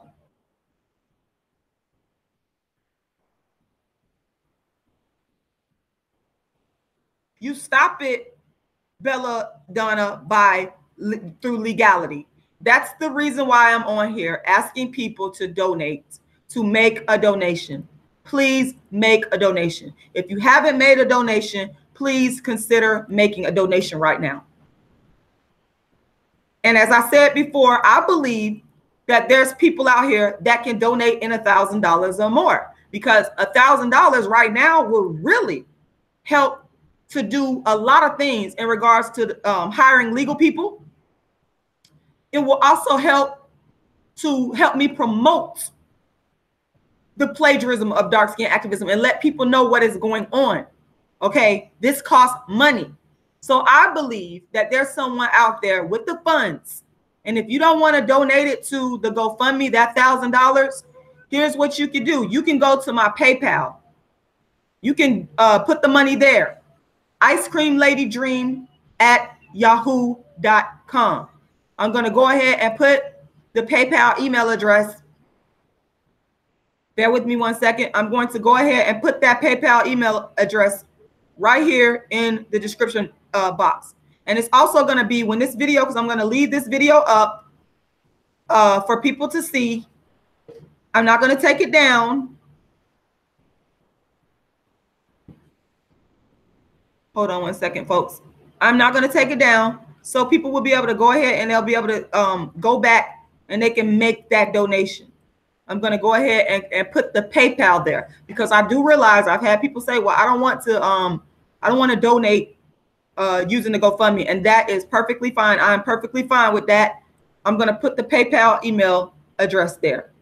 You stop it, Bella Donna, through legality. That's the reason why I'm on here asking people to donate, to make a donation. Please make a donation. If you haven't made a donation, please consider making a donation right now. And as I said before, I believe that there's people out here that can donate in $1,000 or more, because $1,000 right now will really help to do a lot of things in regards to hiring legal people. It will also help me promote the plagiarism of dark skin activism and let people know what is going on. Okay, this costs money. So I believe that there's someone out there with the funds. And if you don't want to donate it to the GoFundMe, that $1,000, here's what you can do. You can go to my PayPal. You can put the money there. icecreamladydream@yahoo.com. I'm going to go ahead and put the PayPal email address. Bear with me one second. I'm going to go ahead and put that PayPal email address right here in the description box. And it's also going to be when this video, because I'm going to leave this video up for people to see. I'm not going to take it down. Hold on one second, folks. I'm not going to take it down. So people will be able to go ahead and they'll be able to go back and they can make that donation. I'm going to go ahead and put the PayPal there because I do realize I've had people say, well, I don't want to donate using the GoFundMe, and that is perfectly fine. I'm perfectly fine with that. I'm going to put the PayPal email address there.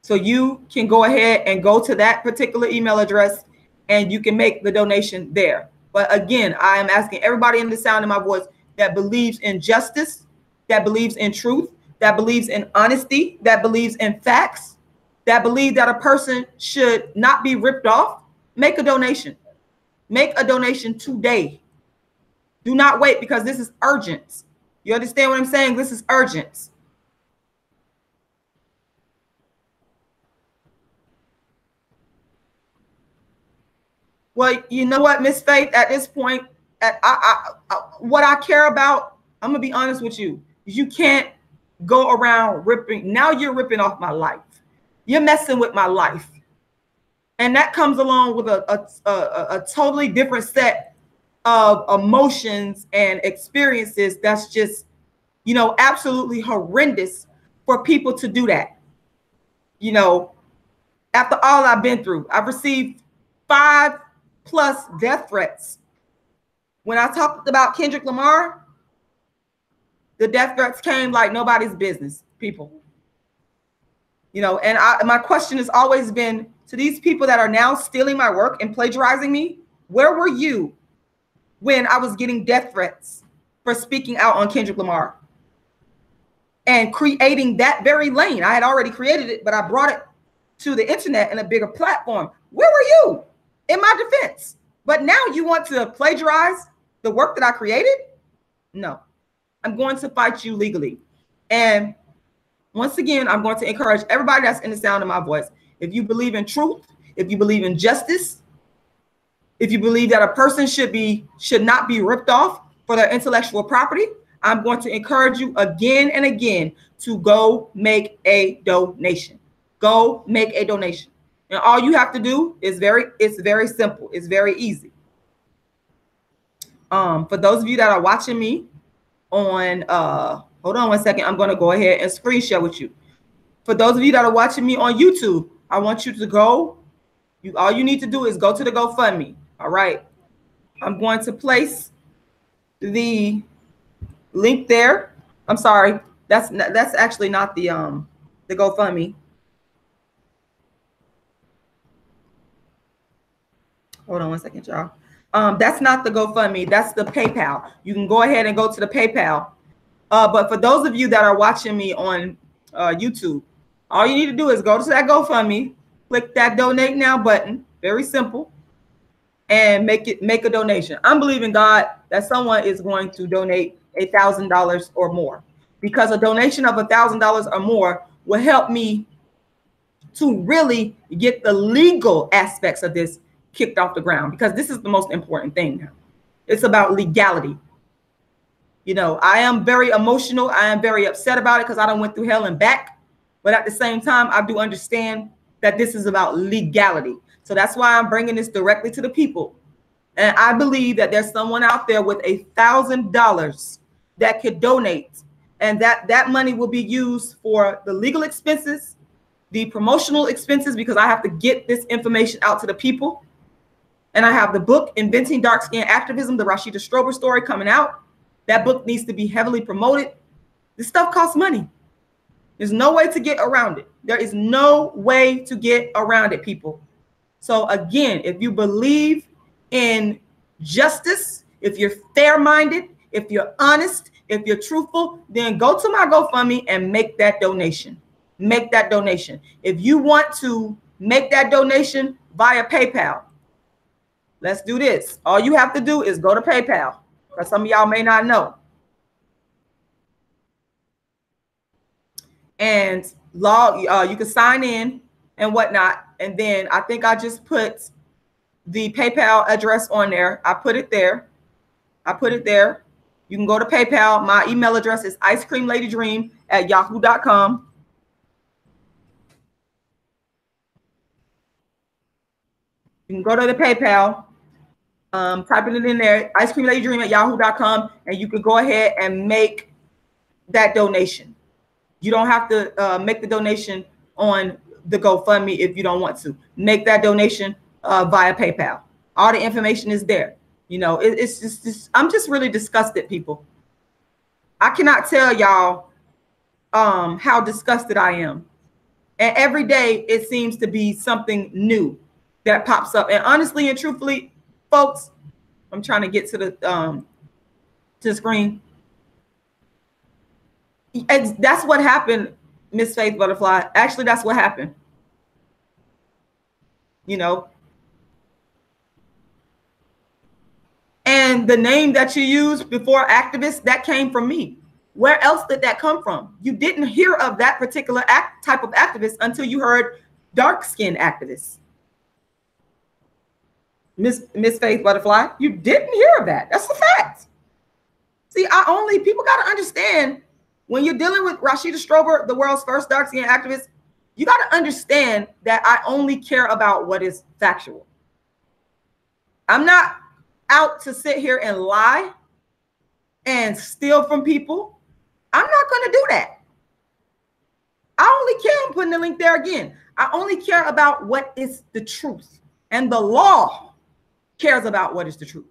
So you can go ahead and go to that particular email address and you can make the donation there. But again, I am asking everybody in the sound of my voice that believes in justice, that believes in truth, that believes in honesty, that believes in facts, that believe that a person should not be ripped off, make a donation. Make a donation today. Do not wait because this is urgent. You understand what I'm saying? This is urgent. Well, you know what, Miss Faith, at this point, what I care about, I'm going to be honest with you, is you can't go around ripping. Now you're ripping off my life. You're messing with my life. And that comes along with a totally different set of emotions and experiences that's just, you know, absolutely horrendous for people to do that. You know, after all I've been through, I've received 5+ death threats. When I talked about Kendrick Lamar, the death threats came like nobody's business, people. You know, and my question has always been to these people that are now stealing my work and plagiarizing me, where were you when I was getting death threats for speaking out on Kendrick Lamar and creating that very lane? I had already created it, but I brought it to the internet in a bigger platform. Where were you in my defense? But now you want to plagiarize the work that I created? No, I'm going to fight you legally. And once again, I'm going to encourage everybody that's in the sound of my voice. If you believe in truth, if you believe in justice, if you believe that a person should not be ripped off for their intellectual property, I'm going to encourage you again and again to go make a donation. Go make a donation. And all you have to do is it's very simple. It's very easy. For those of you that are watching me on hold on one second. I'm going to go ahead and screen share with you. For those of you that are watching me on YouTube, I want you to go. All you need to do is go to the GoFundMe. All right. I'm going to place the link there. I'm sorry. That's actually not the GoFundMe. Hold on one second, y'all. That's not the GoFundMe. That's the PayPal. You can go ahead and go to the PayPal. But for those of you that are watching me on YouTube, all you need to do is go to that GoFundMe, click that donate now button. Very simple. And make a donation. I'm believing God that someone is going to donate $1,000 or more, because a donation of $1,000 or more will help me to really get the legal aspects of this kicked off the ground, because this is the most important thing now. It's about legality. You know, I am very emotional. I am very upset about it because I done went through hell and back. But at the same time, I do understand that this is about legality. So that's why I'm bringing this directly to the people. And I believe that there's someone out there with $1,000 that could donate, and that money will be used for the legal expenses, the promotional expenses, because I have to get this information out to the people. And I have the book, Inventing Dark Skin Activism, the Rashida Strober story coming out. That book needs to be heavily promoted. This stuff costs money. There's no way to get around it. There is no way to get around it, people. So again, if you believe in justice, if you're fair-minded, if you're honest, if you're truthful, then go to my GoFundMe and make that donation. Make that donation. If you want to make that donation via PayPal, let's do this. All you have to do is go to PayPal, because some of y'all may not know. And log, you can sign in and whatnot. And then I think I just put the PayPal address on there. I put it there. I put it there. You can go to PayPal. My email address is icecreamladydream@yahoo.com. You can go to the PayPal, typing it in there, icecreamladydream@yahoo.com, and you can go ahead and make that donation. You don't have to make the donation on the GoFundMe if you don't want to. Make that donation via PayPal. All the information is there. You know, it's just I'm just really disgusted, people. I cannot tell y'all how disgusted I am. And every day it seems to be something new that pops up. And honestly and truthfully, folks, I'm trying to get to the screen. That's what happened, Miss Faith Butterfly. Actually, that's what happened. You know. And the name that you used before activist, that came from me. Where else did that come from? You didn't hear of that particular type of activist until you heard dark skin activists. Miss Faith Butterfly, you didn't hear of that. That's a fact. See, people got to understand, when you're dealing with Rashida Strober, the world's first dark skin activist, you got to understand that I only care about what is factual. I'm not out to sit here and lie and steal from people. I'm not going to do that. I only care, I'm putting the link there again. I only care about what is the truth. And the law cares about what is the truth.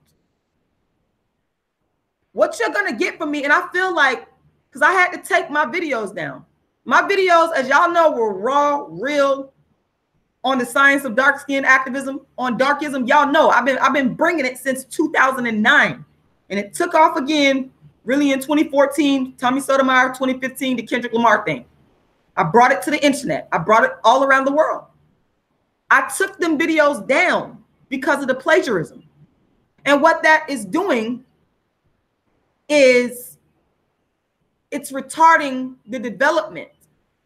What you're going to get from me, and I feel like, because I had to take my videos down. My videos, as y'all know, were raw, real, on the science of dark skin activism, on darkism. Y'all know I've been bringing it since 2009, and it took off again really in 2014. Tommy Sotomayor, 2015, the Kendrick Lamar thing. I brought it to the internet. I brought it all around the world. I took them videos down because of the plagiarism, and what that is doing is it's retarding the development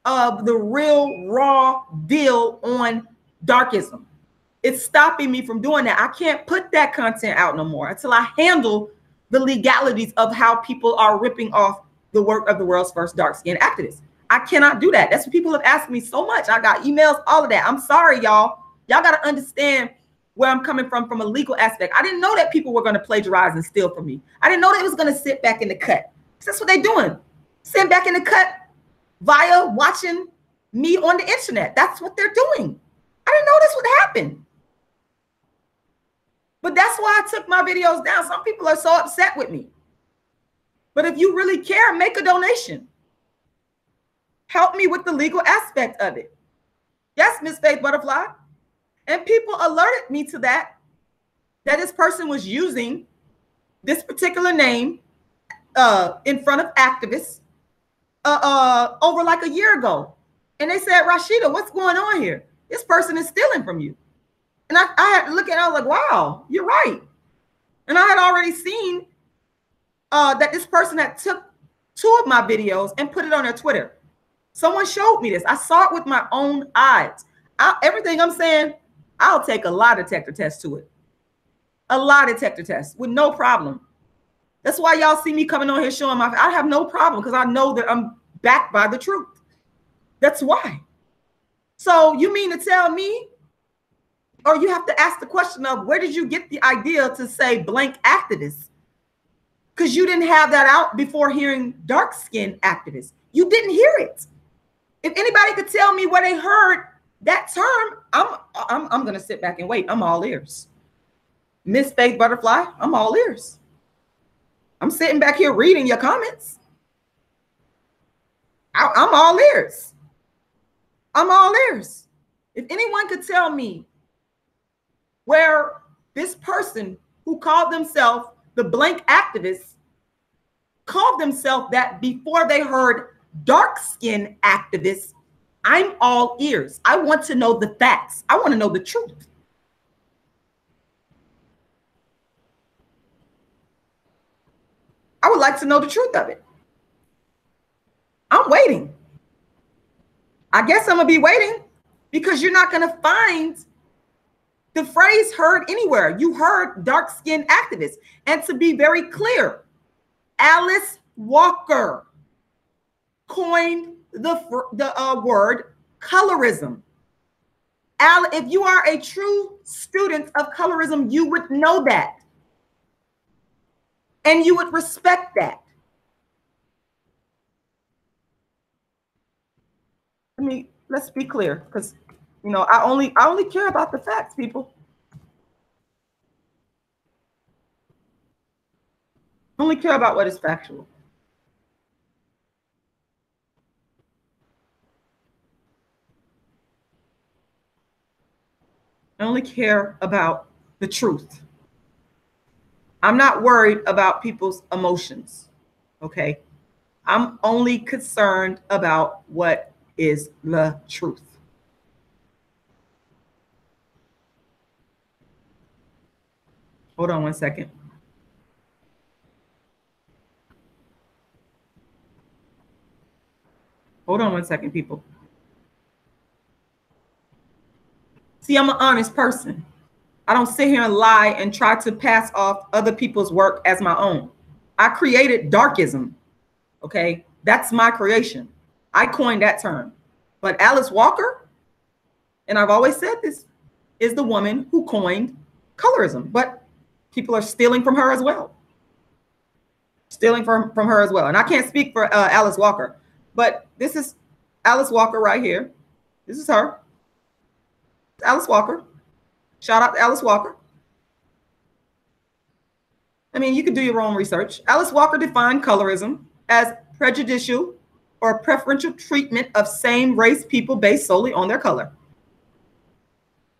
of the real raw deal on darkism. It's stopping me from doing that. I can't put that content out no more until I handle the legalities of how people are ripping off the work of the world's first dark skin activist. I cannot do that. That's what people have asked me so much. I got emails, all of that. I'm sorry, y'all. Y'all got to understand where I'm coming from a legal aspect. I didn't know that people were going to plagiarize and steal from me. I didn't know that it was going to sit back in the cut. That's what they're doing. Sit back in the cut via watching me on the internet. That's what they're doing. I didn't know this would happen. But that's why I took my videos down. Some people are so upset with me. But if you really care, make a donation. Help me with the legal aspect of it. Yes, Miss Faith Butterfly. And people alerted me to that this person was using this particular name in front of activists over like a year ago. And they said, Rashida, what's going on here? This person is stealing from you. And I had to look at it, I was like, wow, you're right. And I had already seen that this person had took 2 of my videos and put it on their Twitter. Someone showed me this. I saw it with my own eyes. Everything I'm saying, I'll take a lie detector test to it. A lie detector test with no problem. That's why y'all see me coming on here showing my, I have no problem because I know that I'm backed by the truth. That's why. So you mean to tell me, or you have to ask the question of where did you get the idea to say blank activists? Because you didn't have that out before hearing dark skin activists. You didn't hear it. If anybody could tell me where they heard that term, I'm going to sit back and wait. I'm all ears. Miss Faith Butterfly, I'm all ears. I'm sitting back here reading your comments. I'm all ears. I'm all ears. If anyone could tell me where this person who called themselves the blank activist called themselves that before they heard dark skin activists, I'm all ears. I want to know the facts. I want to know the truth. I would like to know the truth of it. I'm waiting. I guess I'm going to be waiting because you're not going to find the phrase heard anywhere. You heard dark skin activists. And to be very clear, Alice Walker coined the word colorism. If you are a true student of colorism, you would know that. And you would respect that. I mean, let's be clear, because you know, I only care about the facts, people. I only care about what is factual. I only care about the truth. I'm not worried about people's emotions, okay? I'm only concerned about what is the truth. Hold on one second. Hold on one second, people. See, I'm an honest person. I don't sit here and lie and try to pass off other people's work as my own. I created darkism, okay? That's my creation. I coined that term. But Alice Walker, and I've always said this, is the woman who coined colorism. But people are stealing from her as well. Stealing from her as well. And I can't speak for Alice Walker, but this is Alice Walker right here. This is her. Alice Walker. Shout out to Alice Walker. I mean, you could do your own research. Alice Walker defined colorism as prejudicial or preferential treatment of same race people based solely on their color.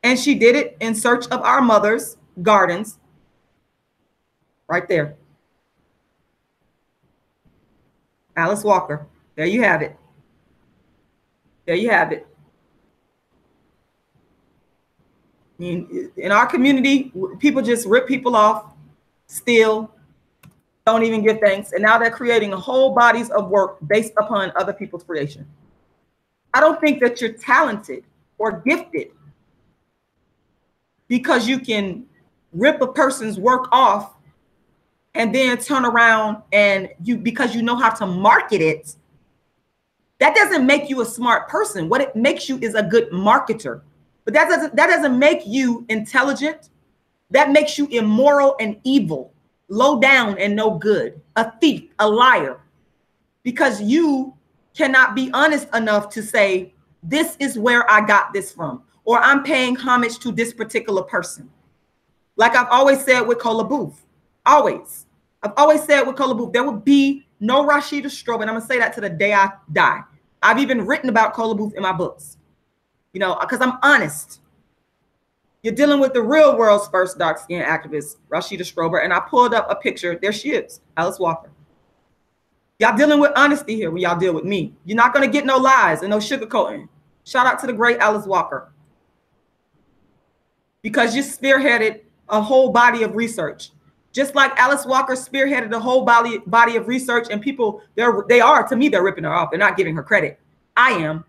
And she did it in Search of Our Mother's Gardens, right there. Alice Walker. There you have it. There you have it. In our community, people just rip people off, steal, don't even give thanks. And now they're creating whole bodies of work based upon other people's creation. I don't think that you're talented or gifted because you can rip a person's work off and then turn around and because you know how to market it. That doesn't make you a smart person. What it makes you is a good marketer. But that doesn't make you intelligent. That makes you immoral and evil, low down and no good, a thief, a liar, because you cannot be honest enough to say, this is where I got this from, or I'm paying homage to this particular person. Like I've always said with Cola Booth, always. I've always said with Cola Booth, there will be no Rashida Strober, and I'm gonna say that to the day I die. I've even written about Cola Booth in my books. You know, because I'm honest. You're dealing with the real world's first dark skin activist, Rashida Strober, and I pulled up a picture. There she is, Alice Walker. Y'all dealing with honesty here when y'all deal with me. You're not going to get no lies and no sugarcoating. Shout out to the great Alice Walker. Because you spearheaded a whole body of research. Just like Alice Walker spearheaded a whole body of research, and people, to me, they're ripping her off. They're not giving her credit. I am.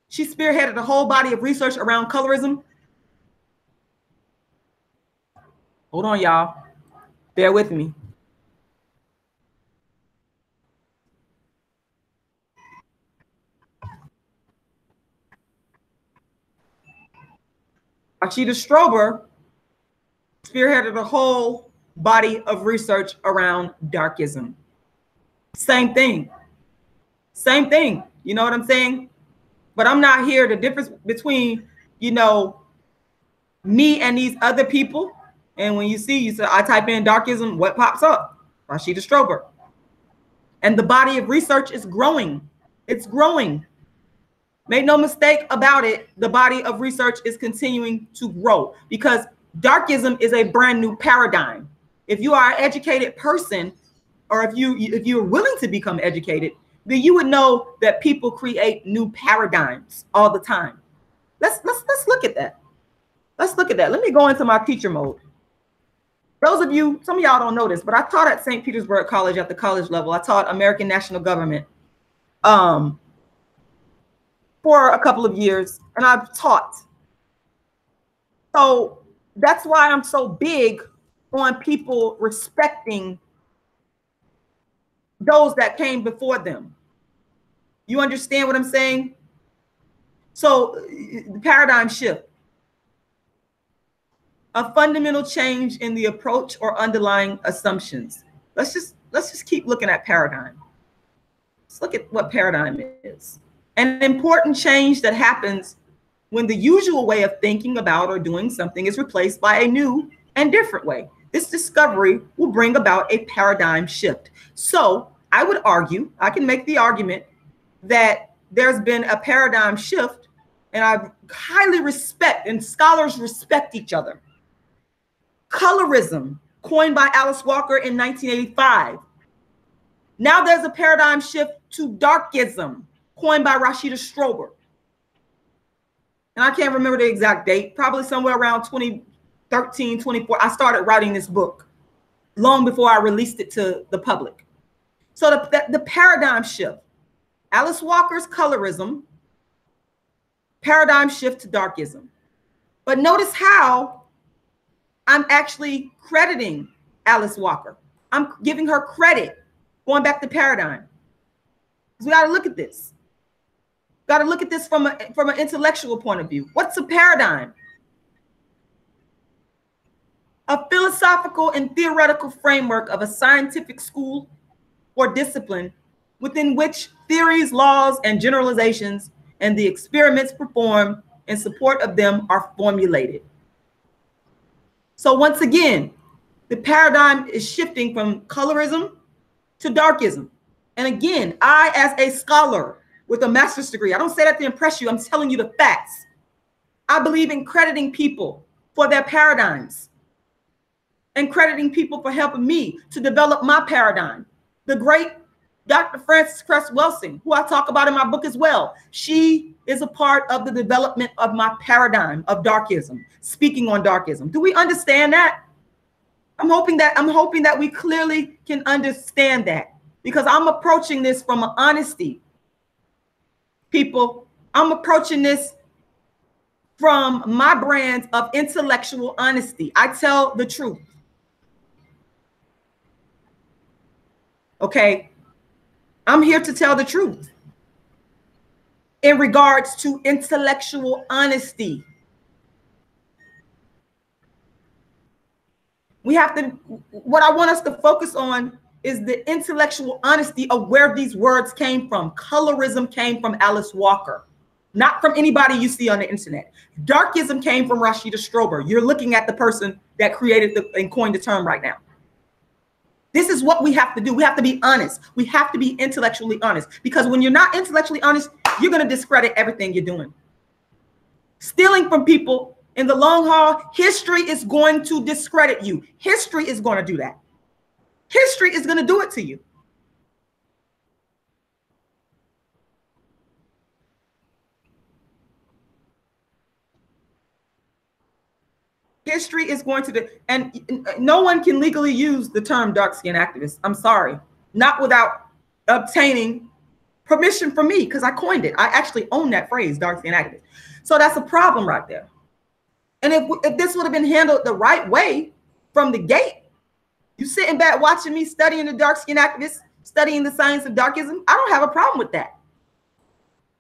She spearheaded a whole body of research around colorism. Hold on, y'all. Bear with me. Rashida Strober spearheaded a whole body of research around darkism. Same thing. Same thing. You know what I'm saying? But I'm not here. The difference between, you know, me and these other people And when you see, you say, I type in darkism, what pops up? Rashida Strober. And the body of research is growing. It's growing. Make no mistake about it. The body of research is continuing to grow because darkism is a brand new paradigm. If you are an educated person, or if you're willing to become educated, then you would know that people create new paradigms all the time. Let's look at that. Let's look at that. Let me go into my teacher mode. Those of you, some of y'all don't know this, but I taught at St. Petersburg College at the college level. I taught American National Government for a couple of years, and I've taught. So that's why I'm so big on people respecting those that came before them. You understand what I'm saying? So the paradigm shift. A fundamental change in the approach or underlying assumptions. Let's just keep looking at paradigm. Let's look at what paradigm is. An important change that happens when the usual way of thinking about or doing something is replaced by a new and different way. This discovery will bring about a paradigm shift. So I would argue, I can make the argument that there's been a paradigm shift, and I highly respect, and scholars respect each other. Colorism, coined by Alice Walker in 1985. Now there's a paradigm shift to darkism, coined by Rashida Strober. And I can't remember the exact date, probably somewhere around 2013, 24. I started writing this book long before I released it to the public. So the paradigm shift, Alice Walker's colorism, paradigm shift to darkism. But notice how I'm actually crediting Alice Walker. I'm giving her credit, going back to paradigm. So we got to look at this. Got to look at this from an intellectual point of view. What's a paradigm? A philosophical and theoretical framework of a scientific school or discipline within which theories, laws, and generalizations and the experiments performed in support of them are formulated. So once again, the paradigm is shifting from colorism to darkism. And again, I, as a scholar with a master's degree, I don't say that to impress you. I'm telling you the facts. I believe in crediting people for their paradigms and crediting people for helping me to develop my paradigm. The great Dr. Frances Cress Welsing, who I talk about in my book as well, she is a part of the development of my paradigm of darkism, speaking on darkism. Do we understand that? I'm hoping that we clearly can understand that, because I'm approaching this from an honesty. People, I'm approaching this from my brand of intellectual honesty. I tell the truth. Okay? I'm here to tell the truth in regards to intellectual honesty. We have to, what I want us to focus on is the intellectual honesty of where these words came from. Colorism came from Alice Walker, not from anybody you see on the internet. Darkism came from Rashida Strober. You're looking at the person that created and coined the term right now. This is what we have to do. We have to be honest. We have to be intellectually honest, because when you're not intellectually honest, you're going to discredit everything you're doing. Stealing from people in the long haul, history is going to discredit you. History is going to do that. History is going to do it to you. History is going to do, and no one can legally use the term dark skin activist. I'm sorry, not without obtaining permission from me, because I coined it. I actually own that phrase, dark skin activist. So that's a problem right there. And if this would have been handled the right way from the gate, you sitting back watching me studying the dark skin activist, studying the science of darkism, I don't have a problem with that.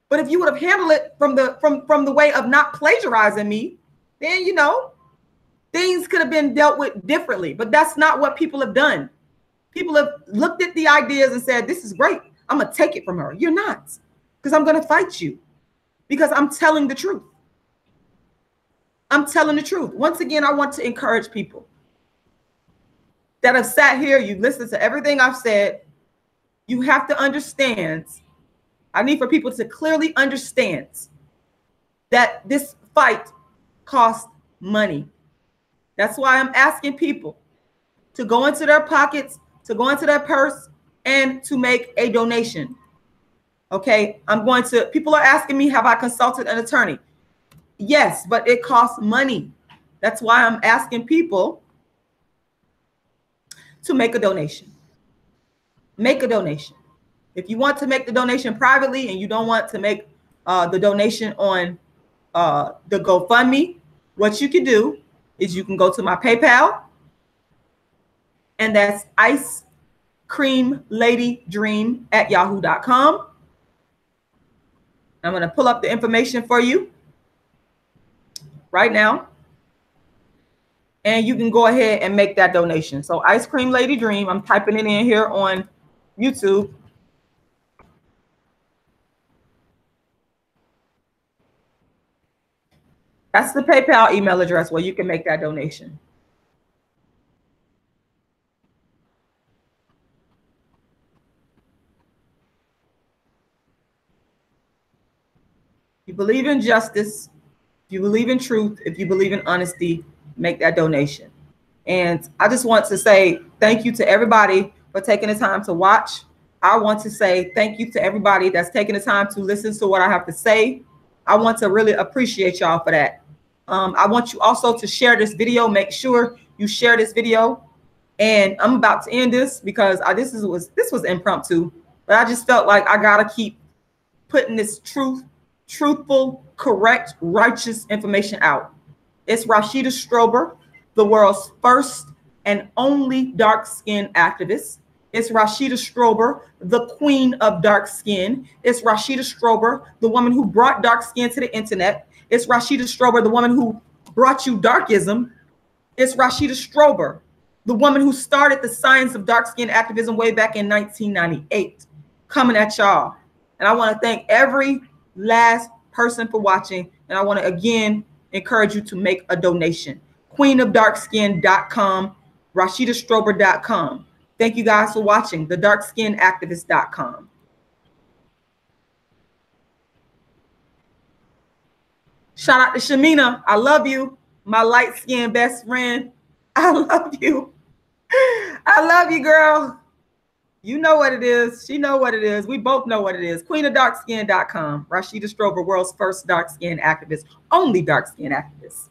But if you would have handled it from the way of not plagiarizing me, then, you know, things could have been dealt with differently. But that's not what people have done. People have looked at the ideas and said, this is great. I'm going to take it from her. You're not, because I'm going to fight you, because I'm telling the truth. I'm telling the truth. Once again, I want to encourage people. that have sat here, you've listened to everything I've said, you have to understand, I need for people to clearly understand that this fight costs money. That's why I'm asking people to go into their pockets, to go into their purse, and to make a donation. Okay, people are asking me, have I consulted an attorney? Yes, but it costs money. That's why I'm asking people to make a donation. Make a donation. If you want to make the donation privately and you don't want to make the donation on the GoFundMe, what you can do is you can go to my PayPal, and that's icecreamladydream@yahoo.com. I'm going to pull up the information for you right now, and you can go ahead and make that donation. So Ice Cream Lady Dream, I'm typing it in here on YouTube. That's the PayPal email address where you can make that donation. If you believe in justice, if you believe in truth, if you believe in honesty, make that donation. And I just want to say thank you to everybody for taking the time to watch. I want to say thank you to everybody that's taking the time to listen to what I have to say. I want to really appreciate y'all for that. I want you also to share this video. Make sure you share this video. And I'm about to end this because this was impromptu, but I just felt like I gotta keep putting this truthful, correct, righteous information out. It's Rashida Strober, the world's first and only dark skin activist. It's Rashida Strober, the queen of dark skin. It's Rashida Strober, the woman who brought dark skin to the internet. It's Rashida Strober, the woman who brought you darkism. It's Rashida Strober, the woman who started the science of dark skin activism way back in 1998, coming at y'all. And I want to thank every last person for watching. And I want to again encourage you to make a donation. queenofdarkskin.com, rashidastrober.com. Thank you guys for watching. thedarkskinactivist.com. Shout out to Shamina. I love you, my light-skinned best friend. I love you. I love you, girl. You know what it is. She know what it is. We both know what it is. queenofdarkskin.com. Rashida Strober, world's first dark skin activist, only dark skin activist.